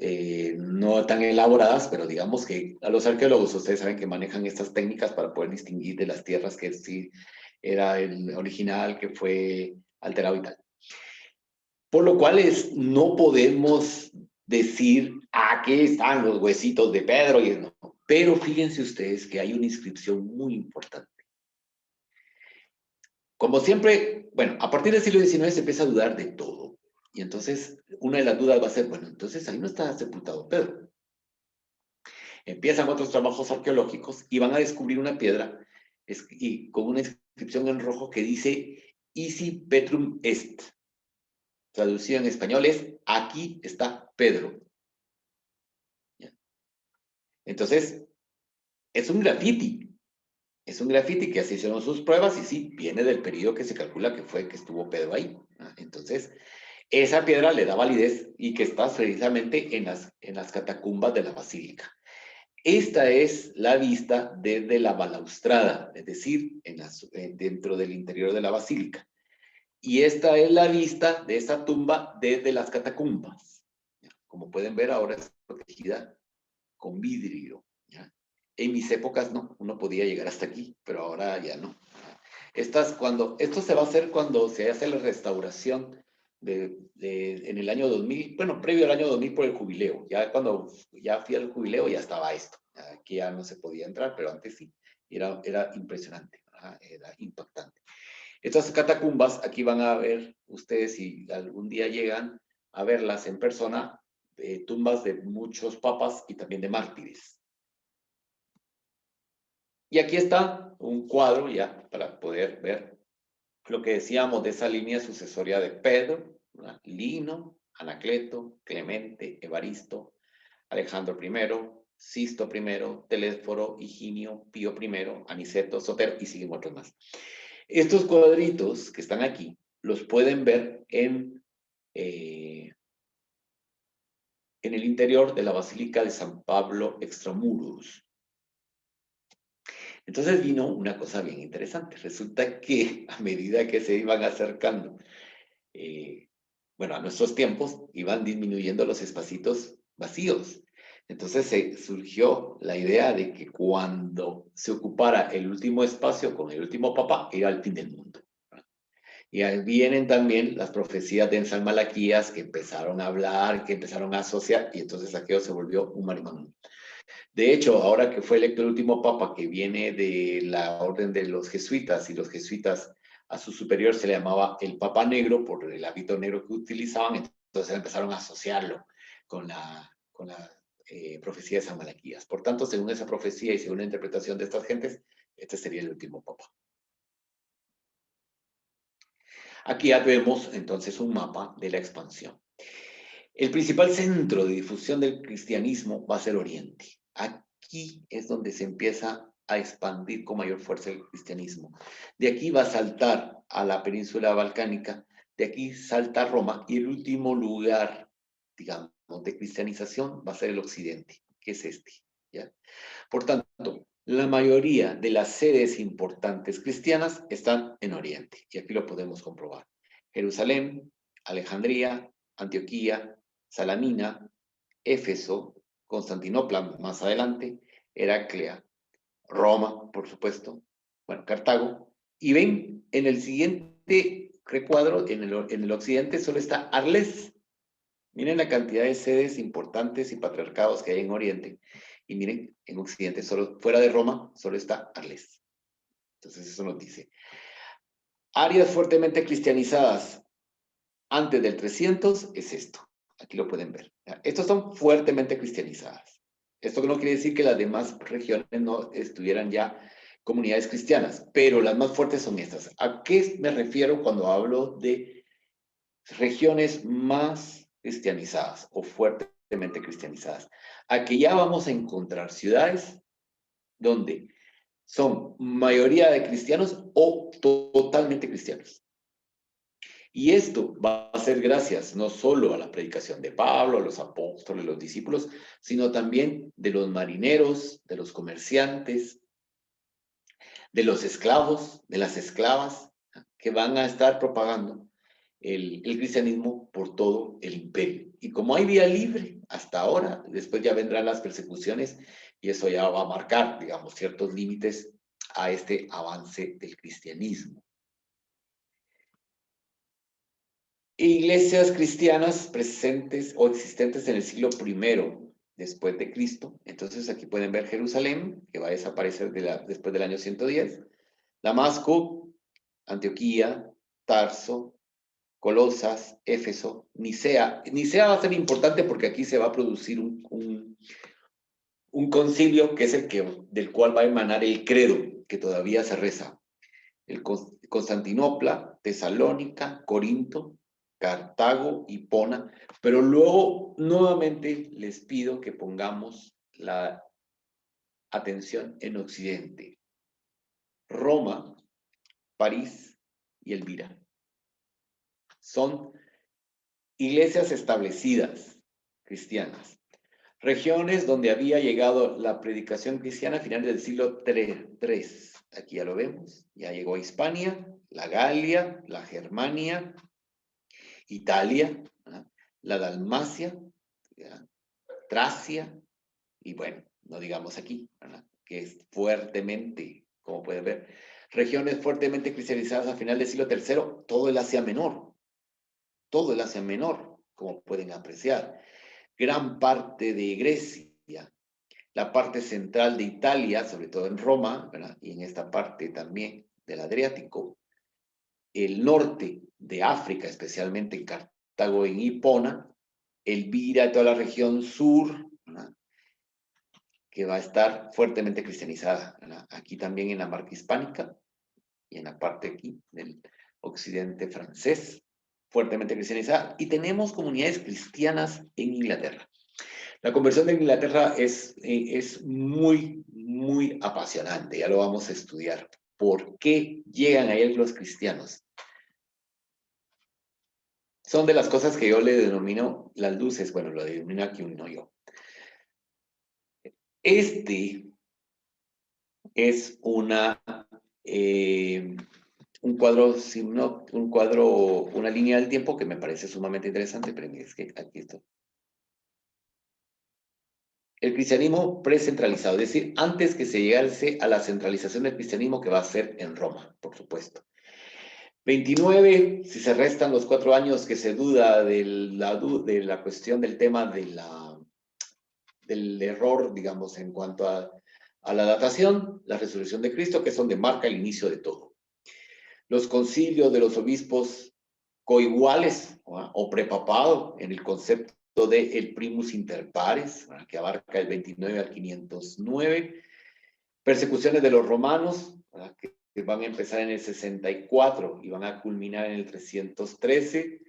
no tan elaboradas, pero digamos que a los arqueólogos, ustedes saben que manejan estas técnicas para poder distinguir de las tierras que sí era el original, que fue alterado y tal. Por lo cual no podemos decir, aquí están los huesitos de Pedro, y no. Pero fíjense ustedes que hay una inscripción muy importante. Como siempre, bueno, a partir del siglo XIX se empieza a dudar de todo. Y entonces, una de las dudas va a ser, bueno, entonces ahí no está sepultado Pedro. Empiezan otros trabajos arqueológicos y van a descubrir una piedra y con una inscripción en rojo que dice, Ici Petrum est. Traducido en español es, aquí está Pedro. ¿Ya? Entonces, es un grafiti. Es un grafiti que así hicieron sus pruebas y sí, viene del periodo que se calcula que fue que estuvo Pedro ahí. Entonces, esa piedra le da validez y que está precisamente en las catacumbas de la basílica. Esta es la vista desde la balaustrada, es decir, dentro del interior de la basílica. Y esta es la vista de esa tumba desde las catacumbas. Como pueden ver, ahora es protegida con vidrio. ¿Ya? En mis épocas no, uno podía llegar hasta aquí, pero ahora ya no. Esto se va a hacer cuando se hace la restauración en el año 2000, bueno, previo al año 2000 por el jubileo. Ya cuando ya fui al jubileo ya estaba esto. Aquí ya no se podía entrar, pero antes sí. Era impresionante, era impactante. Estas catacumbas, aquí van a ver ustedes, si algún día llegan a verlas en persona, tumbas de muchos papas y también de mártires. Y aquí está un cuadro ya para poder ver lo que decíamos de esa línea sucesoria de Pedro, ¿verdad? Lino, Anacleto, Clemente, Evaristo, Alejandro I, Sisto I, Telésforo, Higinio, Pío I, Aniceto, Sotero, y siguen otros más. Estos cuadritos que están aquí los pueden ver en en el interior de la Basílica de San Pablo Extramuros. Entonces vino una cosa bien interesante. Resulta que a medida que se iban acercando, bueno, a nuestros tiempos, iban disminuyendo los espacios vacíos. Entonces surgió la idea de que cuando se ocupara el último espacio con el último papa, era el fin del mundo. Y ahí vienen también las profecías de San Malaquías que empezaron a hablar, que empezaron a asociar, y entonces aquello se volvió un marimón. De hecho, ahora que fue electo el último papa, que viene de la orden de los jesuitas, y los jesuitas a su superior se le llamaba el Papa Negro por el hábito negro que utilizaban, entonces empezaron a asociarlo con la profecía de San Malaquías. Por tanto, según esa profecía y según la interpretación de estas gentes, este sería el último papa. Aquí ya vemos entonces un mapa de la expansión. El principal centro de difusión del cristianismo va a ser Oriente. Aquí es donde se empieza a expandir con mayor fuerza el cristianismo. De aquí va a saltar a la península balcánica, de aquí salta a Roma, y el último lugar, digamos, de cristianización va a ser el occidente, que es este, ¿ya? Por tanto, la mayoría de las sedes importantes cristianas están en Oriente, y aquí lo podemos comprobar. Jerusalén, Alejandría, Antioquía, Salamina, Éfeso, Constantinopla más adelante, Heraclea, Roma, por supuesto, bueno, Cartago, y ven, en el siguiente recuadro, en el occidente solo está Arles. Miren la cantidad de sedes importantes y patriarcados que hay en Oriente, y miren, en Occidente, solo, fuera de Roma, solo está Arles. Entonces eso nos dice. Áreas fuertemente cristianizadas antes del 300 es esto. Aquí lo pueden ver. Estos son fuertemente cristianizadas. Esto no quiere decir que las demás regiones no estuvieran ya comunidades cristianas, pero las más fuertes son estas. ¿A qué me refiero cuando hablo de regiones más cristianizadas o fuertemente cristianizadas? A que ya vamos a encontrar ciudades donde son mayoría de cristianos o totalmente cristianos. Y esto va a ser gracias no solo a la predicación de Pablo, a los apóstoles, los discípulos, sino también de los marineros, de los comerciantes, de los esclavos, de las esclavas, que van a estar propagando el cristianismo por todo el imperio. Y como hay vía libre hasta ahora, después ya vendrán las persecuciones y eso ya va a marcar, digamos, ciertos límites a este avance del cristianismo. Iglesias cristianas presentes o existentes en el siglo I después de Cristo. Entonces aquí pueden ver Jerusalén, que va a desaparecer después del año 110, Damasco, Antioquía, Tarso, Colosas, Éfeso, Nicea. Nicea va a ser importante porque aquí se va a producir un concilio que es del cual va a emanar el credo, que todavía se reza. Constantinopla, Tesalónica, Corinto, Cartago, Hipona, pero luego nuevamente les pido que pongamos la atención en Occidente. Roma, París y Elvira. Son iglesias establecidas, cristianas. Regiones donde había llegado la predicación cristiana a finales del siglo III. Aquí ya lo vemos. Ya llegó a Hispania, la Galia, la Germania, Italia, ¿verdad? La Dalmacia, ¿verdad? Tracia, y bueno, no digamos aquí, ¿verdad? Que es fuertemente, como pueden ver, regiones fuertemente cristianizadas a final del siglo III, todo el Asia Menor, como pueden apreciar. Gran parte de Grecia, la parte central de Italia, sobre todo en Roma, ¿verdad? Y en esta parte también del Adriático, el norte de África, especialmente en Cartago, en Hipona, Elvira, toda la región sur, ¿verdad? Que va a estar fuertemente cristianizada, ¿verdad? Aquí también en la marca hispánica y en la parte aquí del occidente francés, fuertemente cristianizada, y tenemos comunidades cristianas en Inglaterra. La conversión de Inglaterra es muy, muy apasionante, ya lo vamos a estudiar. ¿Por qué llegan a él los cristianos? son de las cosas que yo le denomino las luces. Bueno, lo denomino aquí uno yo. Este es un cuadro, una línea del tiempo que me parece sumamente interesante, pero es que aquí está. El cristianismo precentralizado, es decir, antes que se llegase a la centralización del cristianismo que va a ser en Roma, por supuesto. 29, si se restan los 4 años que se duda de la cuestión del tema del error, digamos, en cuanto a la datación, la resurrección de Cristo, que es donde marca el inicio de todo. Los concilios de los obispos coiguales o prepapado en el concepto de el primus inter pares, que abarca el 29 al 509. Persecuciones de los romanos, que van a empezar en el 64 y van a culminar en el 313.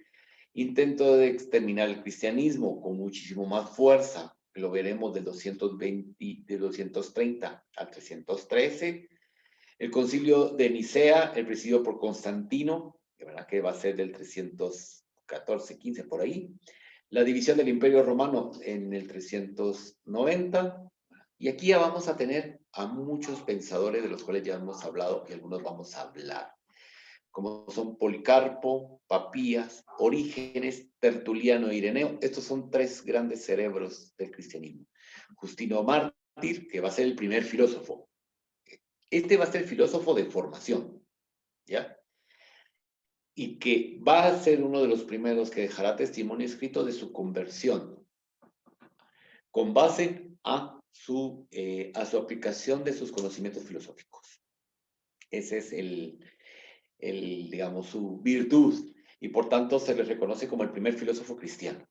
Intento de exterminar el cristianismo con muchísimo más fuerza, lo veremos del 230 al 313. El concilio de Nicea, el presidido por Constantino, que va a ser del 314-15 por ahí. La división del Imperio Romano en el 390. Y aquí ya vamos a tener a muchos pensadores de los cuales ya hemos hablado y algunos vamos a hablar, como son Policarpo, Papías, Orígenes, Tertuliano e Ireneo. Estos son 3 grandes cerebros del cristianismo. Justino Mártir, que va a ser el primer filósofo. Este va a ser filósofo de formación, ¿ya? Y que va a ser uno de los primeros que dejará testimonio escrito de su conversión, con base a su aplicación de sus conocimientos filosóficos. Ese es digamos, su virtud, y por tanto se le reconoce como el primer filósofo cristiano.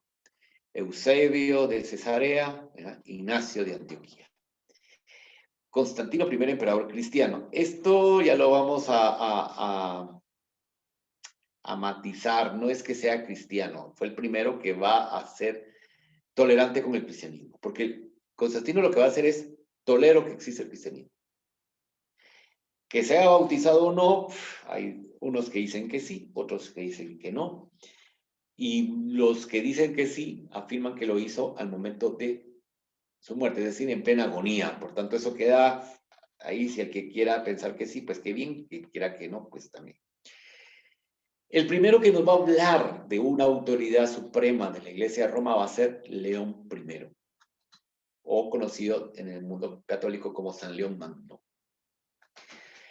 Eusebio de Cesarea, Ignacio de Antioquía. Constantino, primer emperador cristiano. Esto ya lo vamos a matizar, no es que sea cristiano, fue el primero que va a ser tolerante con el cristianismo, porque Constantino lo que va a hacer es tolero que existe el cristianismo. Que sea bautizado o no, hay unos que dicen que sí, otros que dicen que no, y los que dicen que sí afirman que lo hizo al momento de su muerte, es decir, en plena agonía. Por tanto, eso queda ahí, si el que quiera pensar que sí, pues qué bien, que quiera que no, pues también. El primero que nos va a hablar de una autoridad suprema de la Iglesia de Roma va a ser León I, o conocido en el mundo católico como San León Magno.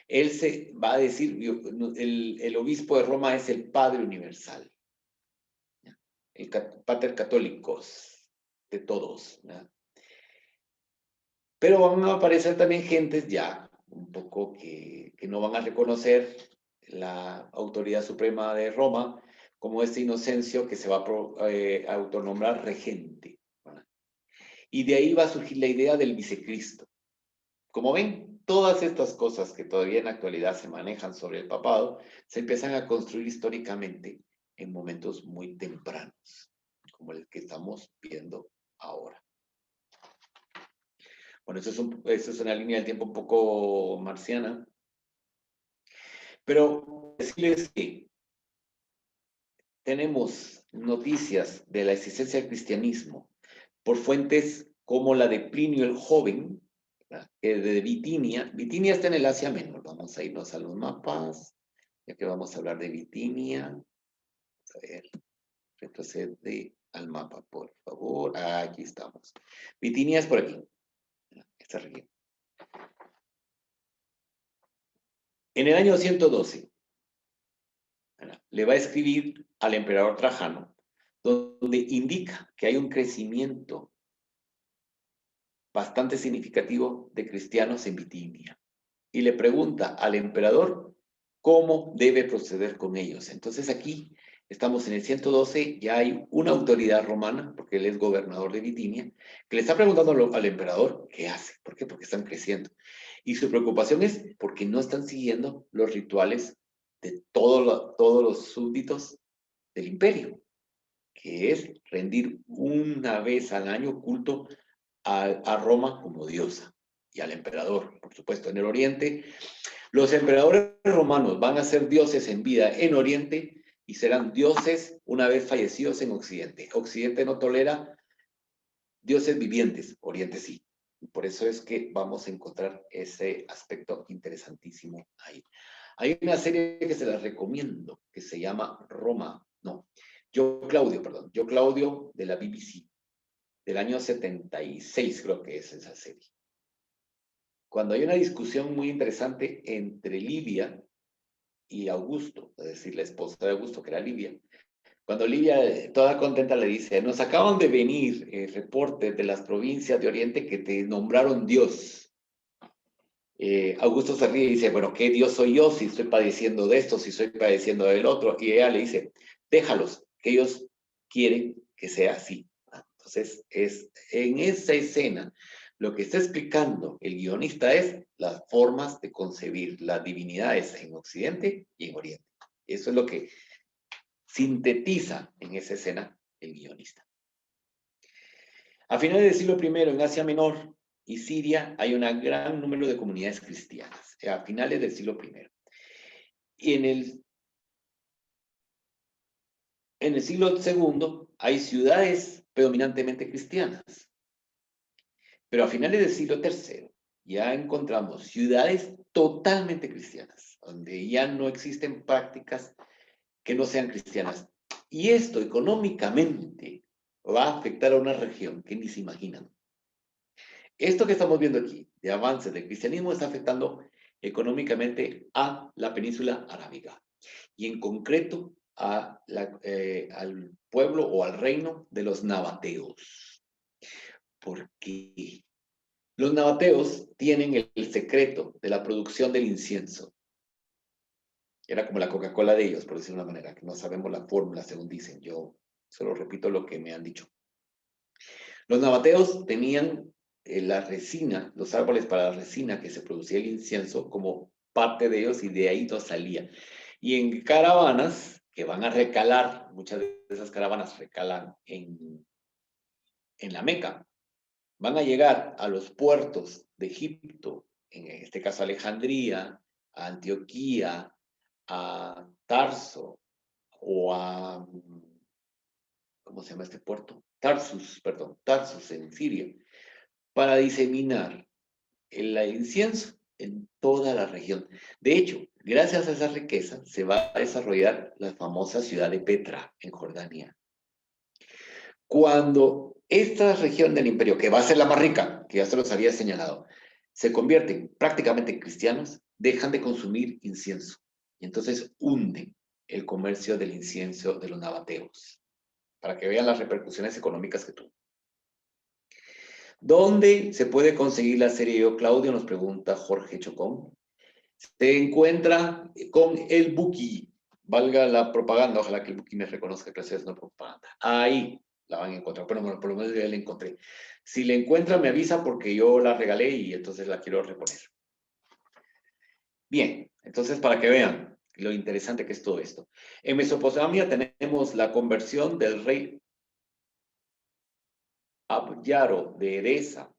Él se va a decir, el obispo de Roma es el Padre Universal, el Pater Católicos de todos, ¿no? Pero van a aparecer también gentes ya un poco que no van a reconocer la autoridad suprema de Roma, como este Inocencio que se va a autonombrar regente, ¿verdad? Y de ahí va a surgir la idea del vicecristo. Como ven, todas estas cosas que todavía en la actualidad se manejan sobre el papado, se empiezan a construir históricamente en momentos muy tempranos, como el que estamos viendo ahora. Bueno, eso es una línea del tiempo un poco marciana, pero decirles que tenemos noticias de la existencia del cristianismo por fuentes como la de Plinio el Joven, de Bitinia. Bitinia está en el Asia Menor. Vamos a irnos a los mapas, ya que vamos a hablar de Bitinia. Vamos a ver, retrocede al mapa, por favor. Aquí estamos. Bitinia es por aquí, esta región. En el año 112, le va a escribir al emperador Trajano, donde indica que hay un crecimiento bastante significativo de cristianos en Bitinia. Y le pregunta al emperador cómo debe proceder con ellos. Entonces aquí estamos en el 112, ya hay una autoridad romana, porque él es gobernador de Bitinia, que le está preguntando al emperador qué hace. ¿Por qué? Porque están creciendo. Y su preocupación es porque no están siguiendo los rituales de todos los súbditos del imperio, que es rendir una vez al año culto a Roma como diosa y al emperador, por supuesto. En el Oriente, los emperadores romanos van a ser dioses en vida en Oriente y serán dioses una vez fallecidos en Occidente. Occidente no tolera dioses vivientes, Oriente sí. Por eso es que vamos a encontrar ese aspecto interesantísimo ahí. Hay una serie que se las recomiendo, que se llama Yo Claudio de la BBC, del año 76 creo que es esa serie. Cuando hay una discusión muy interesante entre Livia y Augusto, es decir, la esposa de Augusto, que era Livia, cuando Livia, toda contenta, le dice, nos acaban de venir reportes de las provincias de Oriente que te nombraron Dios. Augusto se ríe y dice, bueno, ¿qué Dios soy yo si estoy padeciendo de esto, si estoy padeciendo del otro? Y ella le dice, déjalos, que ellos quieren que sea así. Entonces, en esa escena, lo que está explicando el guionista es las formas de concebir las divinidades en Occidente y en Oriente. Eso es lo que sintetiza en esa escena el guionista. A finales del siglo I, en Asia Menor y Siria, hay un gran número de comunidades cristianas, a finales del siglo I. Y en el siglo II hay ciudades predominantemente cristianas. Pero a finales del siglo III ya encontramos ciudades totalmente cristianas, donde ya no existen prácticas que no sean cristianas. Y esto económicamente va a afectar a una región que ni se imaginan. Esto que estamos viendo aquí, de avance del cristianismo, está afectando económicamente a la península arábiga y en concreto al pueblo o al reino de los nabateos. Porque los nabateos tienen el secreto de la producción del incienso. Era como la Coca-Cola de ellos, por decirlo de una manera, que no sabemos la fórmula según dicen. Yo solo repito lo que me han dicho. Los nabateos tenían la resina, los árboles para la resina que se producía el incienso como parte de ellos y de ahí no salía. Y en caravanas que van a recalar, muchas de esas caravanas recalan en la Meca, van a llegar a los puertos de Egipto, en este caso Alejandría, a Antioquía, a Tarso o a, ¿cómo se llama este puerto? Tarsus en Siria, para diseminar el incienso en toda la región. De hecho, gracias a esa riqueza se va a desarrollar la famosa ciudad de Petra en Jordania. Cuando esta región del imperio, que va a ser la más rica, que ya se los había señalado, se convierten prácticamente en cristianos, dejan de consumir incienso. Y entonces hunden el comercio del incienso de los nabateos, para que vean las repercusiones económicas que tuvo. ¿Dónde se puede conseguir la serie Yo Claudio? Nos pregunta Jorge Chocón. Se encuentra con el Buki. Valga la propaganda, ojalá que el Buki me reconozca que es no propaganda. Ahí la van a encontrar, pero bueno, por lo menos ya la encontré. Si la encuentra, me avisa porque yo la regalé y entonces la quiero reponer. Bien, entonces para que vean lo interesante que es todo esto. En Mesopotamia tenemos la conversión del rey Abyaro de Edesa,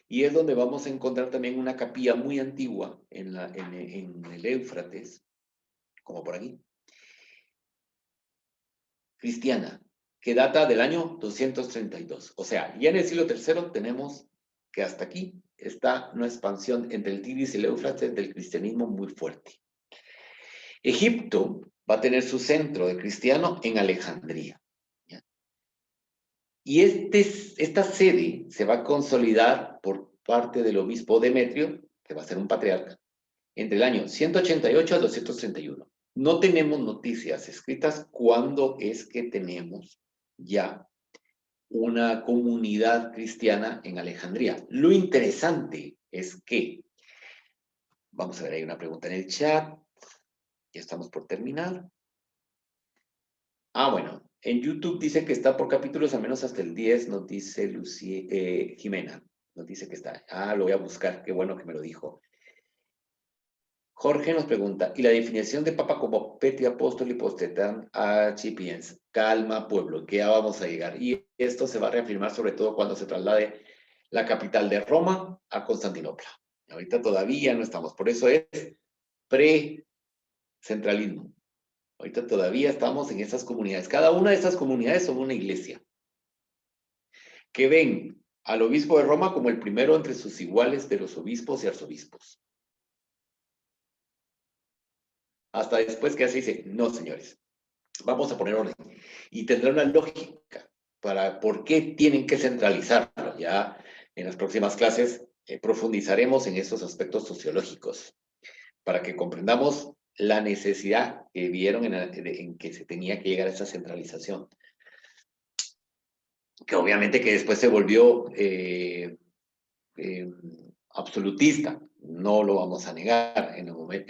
y es donde vamos a encontrar también una capilla muy antigua en el Éufrates, como por aquí, cristiana, que data del año 232. O sea, ya en el siglo III tenemos que hasta aquí está una expansión entre el Tigris y el Éufrates del cristianismo muy fuerte. Egipto va a tener su centro de cristiano en Alejandría. ¿Ya? Y esta sede se va a consolidar por parte del obispo Demetrio, que va a ser un patriarca, entre el año 188 al 231. No tenemos noticias escritas cuándo es que tenemos ya una comunidad cristiana en Alejandría. Lo interesante es que, vamos a ver, hay una pregunta en el chat, ya estamos por terminar. Bueno, en YouTube dice que está por capítulos, al menos hasta el 10, nos dice Jimena, nos dice que está. Lo voy a buscar, qué bueno que me lo dijo. Jorge nos pregunta, ¿y la definición de papa como Petri Apóstol y Postetan Acipiens? Calma, pueblo, que ya vamos a llegar. Y esto se va a reafirmar sobre todo cuando se traslade la capital de Roma a Constantinopla. Ahorita todavía no estamos, por eso es pre-centralismo. Ahorita todavía estamos en esas comunidades. Cada una de esas comunidades son una iglesia que ven al obispo de Roma como el primero entre sus iguales de los obispos y arzobispos. Hasta después que así dice, no, señores, vamos a poner orden. Y tendrá una lógica para por qué tienen que centralizarlo. Ya en las próximas clases profundizaremos en esos aspectos sociológicos para que comprendamos la necesidad que vieron en que se tenía que llegar a esa centralización. Que obviamente que después se volvió absolutista, no lo vamos a negar. En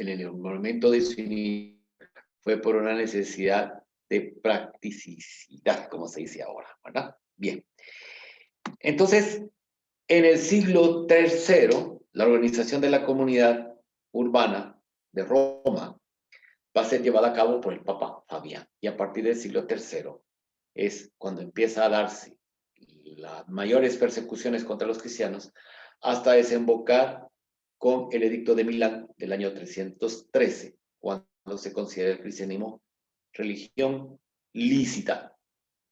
el momento de su inicio fue por una necesidad de practicidad, como se dice ahora, ¿verdad? Bien. Entonces, en el siglo III, la organización de la comunidad urbana de Roma va a ser llevada a cabo por el Papa Fabián. Y a partir del siglo III es cuando empieza a darse las mayores persecuciones contra los cristianos hasta desembocar con el Edicto de Milán del año 313, cuando se considera el cristianismo religión lícita.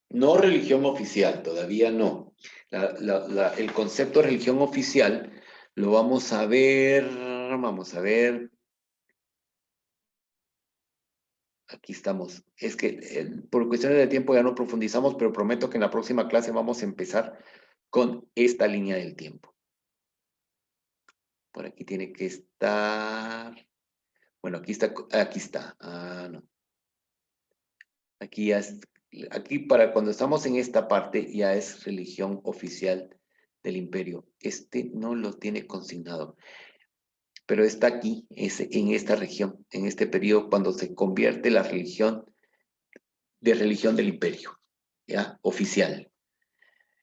No religión oficial, todavía no. El concepto de religión oficial lo vamos a ver, aquí estamos. Es que por cuestiones de tiempo ya no profundizamos, pero prometo que en la próxima clase vamos a empezar con esta línea del tiempo. Por aquí tiene que estar. Bueno, aquí está. Ah, no. Aquí ya es, aquí para cuando estamos en esta parte ya es religión oficial del imperio. Este no lo tiene consignado, pero está aquí, en esta región, en este periodo, cuando se convierte la religión de religión del imperio, ¿ya? Oficial.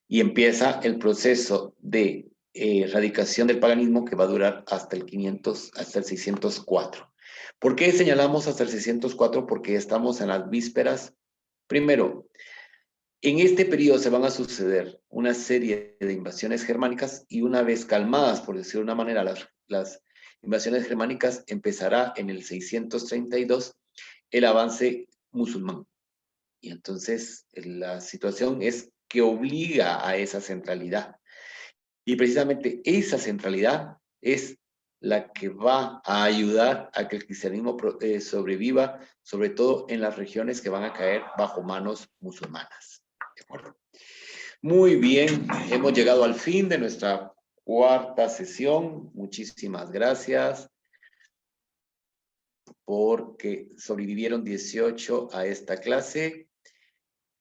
Y empieza el proceso de erradicación del paganismo que va a durar hasta el 500, hasta el 604. ¿Por qué señalamos hasta el 604? Porque estamos en las vísperas. Primero, en este periodo se van a suceder una serie de invasiones germánicas y una vez calmadas, por decirlo de una manera, las invasiones germánicas, empezará en el 632 el avance musulmán. Y entonces la situación es que obliga a esa centralidad. Y precisamente esa centralidad es la que va a ayudar a que el cristianismo sobreviva, sobre todo en las regiones que van a caer bajo manos musulmanas. ¿De acuerdo? Muy bien, hemos llegado al fin de nuestra cuarta sesión. Muchísimas gracias porque sobrevivieron 18 a esta clase.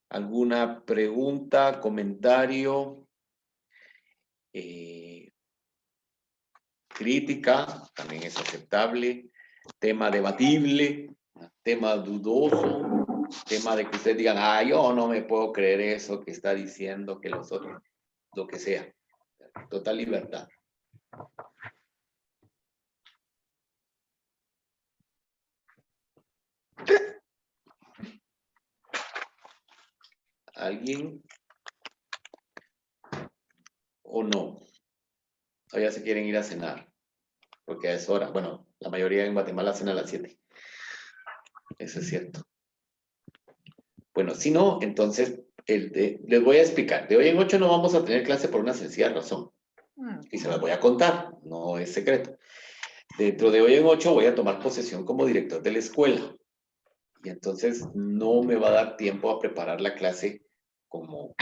¿Alguna pregunta, comentario? Crítica, también es aceptable. Tema debatible, tema dudoso, tema de que ustedes digan, ah, yo no me puedo creer eso que está diciendo que los otros, lo que sea. Total libertad. ¿Alguien o no? O ya se quieren ir a cenar, porque es hora. Bueno, la mayoría en Guatemala cena a las 7. Eso es cierto. Bueno, si no, entonces les voy a explicar. De hoy en 8 no vamos a tener clase por una sencilla razón. Y se las voy a contar, no es secreto. Dentro de hoy en 8 voy a tomar posesión como director de la escuela. Y entonces no me va a dar tiempo a preparar la clase como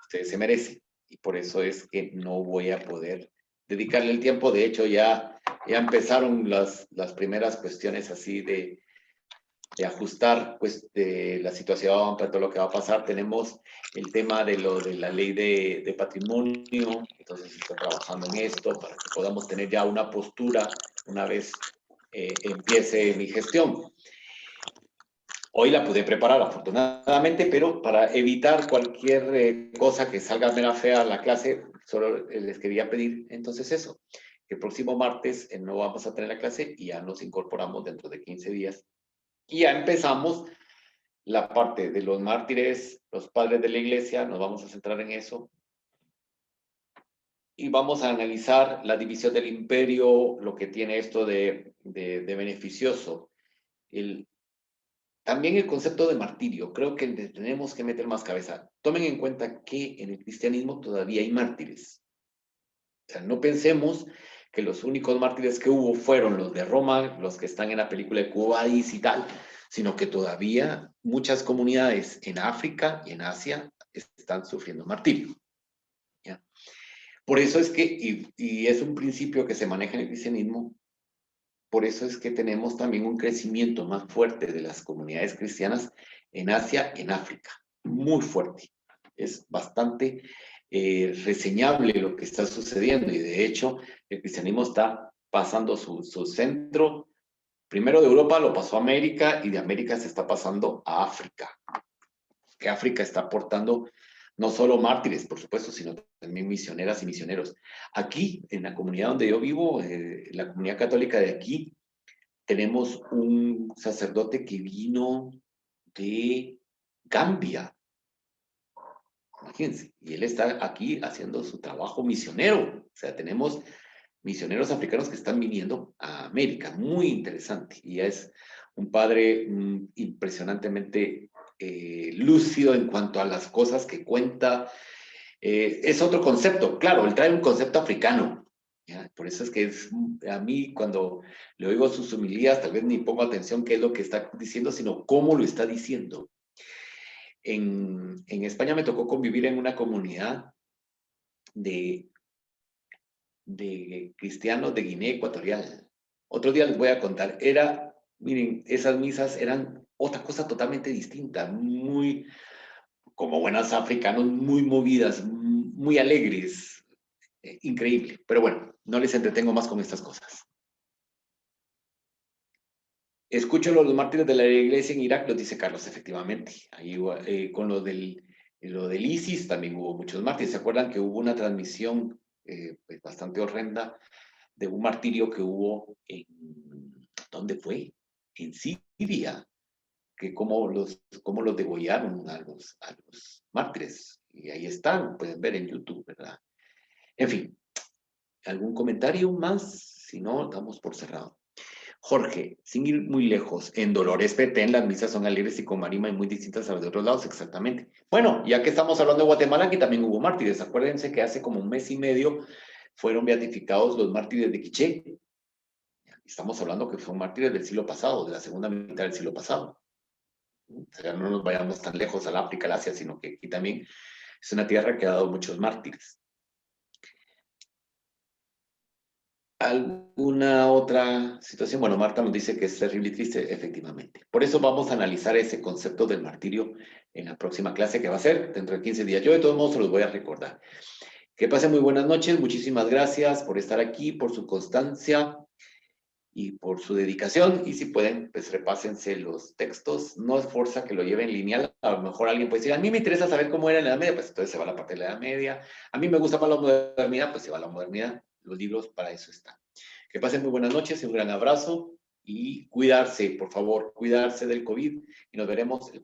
ustedes se merecen. Y por eso es que no voy a poder dedicarle el tiempo. De hecho, ya empezaron las primeras cuestiones así de ajustar pues, de la situación para todo lo que va a pasar. Tenemos el tema de la ley de patrimonio, entonces estoy trabajando en esto para que podamos tener ya una postura una vez empiece mi gestión. Hoy la pude preparar afortunadamente, pero para evitar cualquier cosa que salga mera fea a la clase, solo les quería pedir entonces eso, que el próximo martes no vamos a tener la clase y ya nos incorporamos dentro de 15 días. Y ya empezamos la parte de los mártires, los padres de la iglesia, nos vamos a centrar en eso. Y vamos a analizar la división del imperio, lo que tiene esto de beneficioso. También el concepto de martirio, creo que tenemos que meter más cabeza. Tomen en cuenta que en el cristianismo todavía hay mártires. O sea, no pensemos que los únicos mártires que hubo fueron los de Roma, los que están en la película de Cuba y tal, sino que todavía muchas comunidades en África y en Asia están sufriendo martirio. ¿Ya? Por eso es que, y es un principio que se maneja en el cristianismo, por eso es que tenemos también un crecimiento más fuerte de las comunidades cristianas en Asia y en África. Muy fuerte. Es bastante reseñable lo que está sucediendo y de hecho el cristianismo está pasando su centro. Primero de Europa lo pasó a América y de América se está pasando a África. Que África está aportando no solo mártires, por supuesto, sino también misioneras y misioneros. Aquí, en la comunidad donde yo vivo, la comunidad católica de aquí, tenemos un sacerdote que vino de Gambia, imagínense, y él está aquí haciendo su trabajo misionero. O sea, tenemos misioneros africanos que están viniendo a América, muy interesante, y es un padre impresionantemente lúcido en cuanto a las cosas que cuenta. Es otro concepto, claro, él trae un concepto africano, ¿ya? Por eso es que a mí cuando le oigo sus homilías, tal vez ni pongo atención qué es lo que está diciendo, sino cómo lo está diciendo. En España me tocó convivir en una comunidad de, de cristianos de Guinea Ecuatorial. Otro día les voy a contar, miren, esas misas eran otra cosa totalmente distinta, muy, como buenas africanos, muy movidas, muy alegres, increíble. Pero bueno, no les entretengo más con estas cosas. Escucho los mártires de la iglesia en Irak, lo dice Carlos, efectivamente. Ahí, con lo del ISIS también hubo muchos mártires. ¿Se acuerdan que hubo una transmisión pues bastante horrenda de un martirio que hubo ¿dónde fue? En Siria, que cómo los degollaron a los mártires. Y ahí están, pueden ver en YouTube, ¿verdad? En fin, ¿algún comentario más? Si no, damos por cerrado. Jorge, sin ir muy lejos, en Dolores Petén las misas son alegres y con marima y muy distintas a las de otros lados, exactamente. Bueno, ya que estamos hablando de Guatemala, aquí también hubo mártires. Acuérdense que hace como un mes y medio fueron beatificados los mártires de Quiché. Estamos hablando que son mártires del siglo pasado, de la segunda mitad del siglo pasado. O sea, no nos vayamos tan lejos al África, al Asia, sino que aquí también es una tierra que ha dado muchos mártires. ¿Alguna otra situación? Bueno, Marta nos dice que es terrible y triste, efectivamente. Por eso vamos a analizar ese concepto del martirio en la próxima clase que va a ser dentro de 15 días. Yo de todos modos se los voy a recordar. Que pasen muy buenas noches, muchísimas gracias por estar aquí, por su constancia y por su dedicación. Y si pueden, pues repásense los textos. No es fuerza que lo lleven lineal. A lo mejor alguien puede decir, a mí me interesa saber cómo era en la Edad Media, pues entonces se va a la parte de la Edad Media. A mí me gusta más la modernidad, pues se va a la modernidad. Los libros para eso están. Que pasen muy buenas noches y un gran abrazo y cuidarse, por favor, cuidarse del COVID y nos veremos el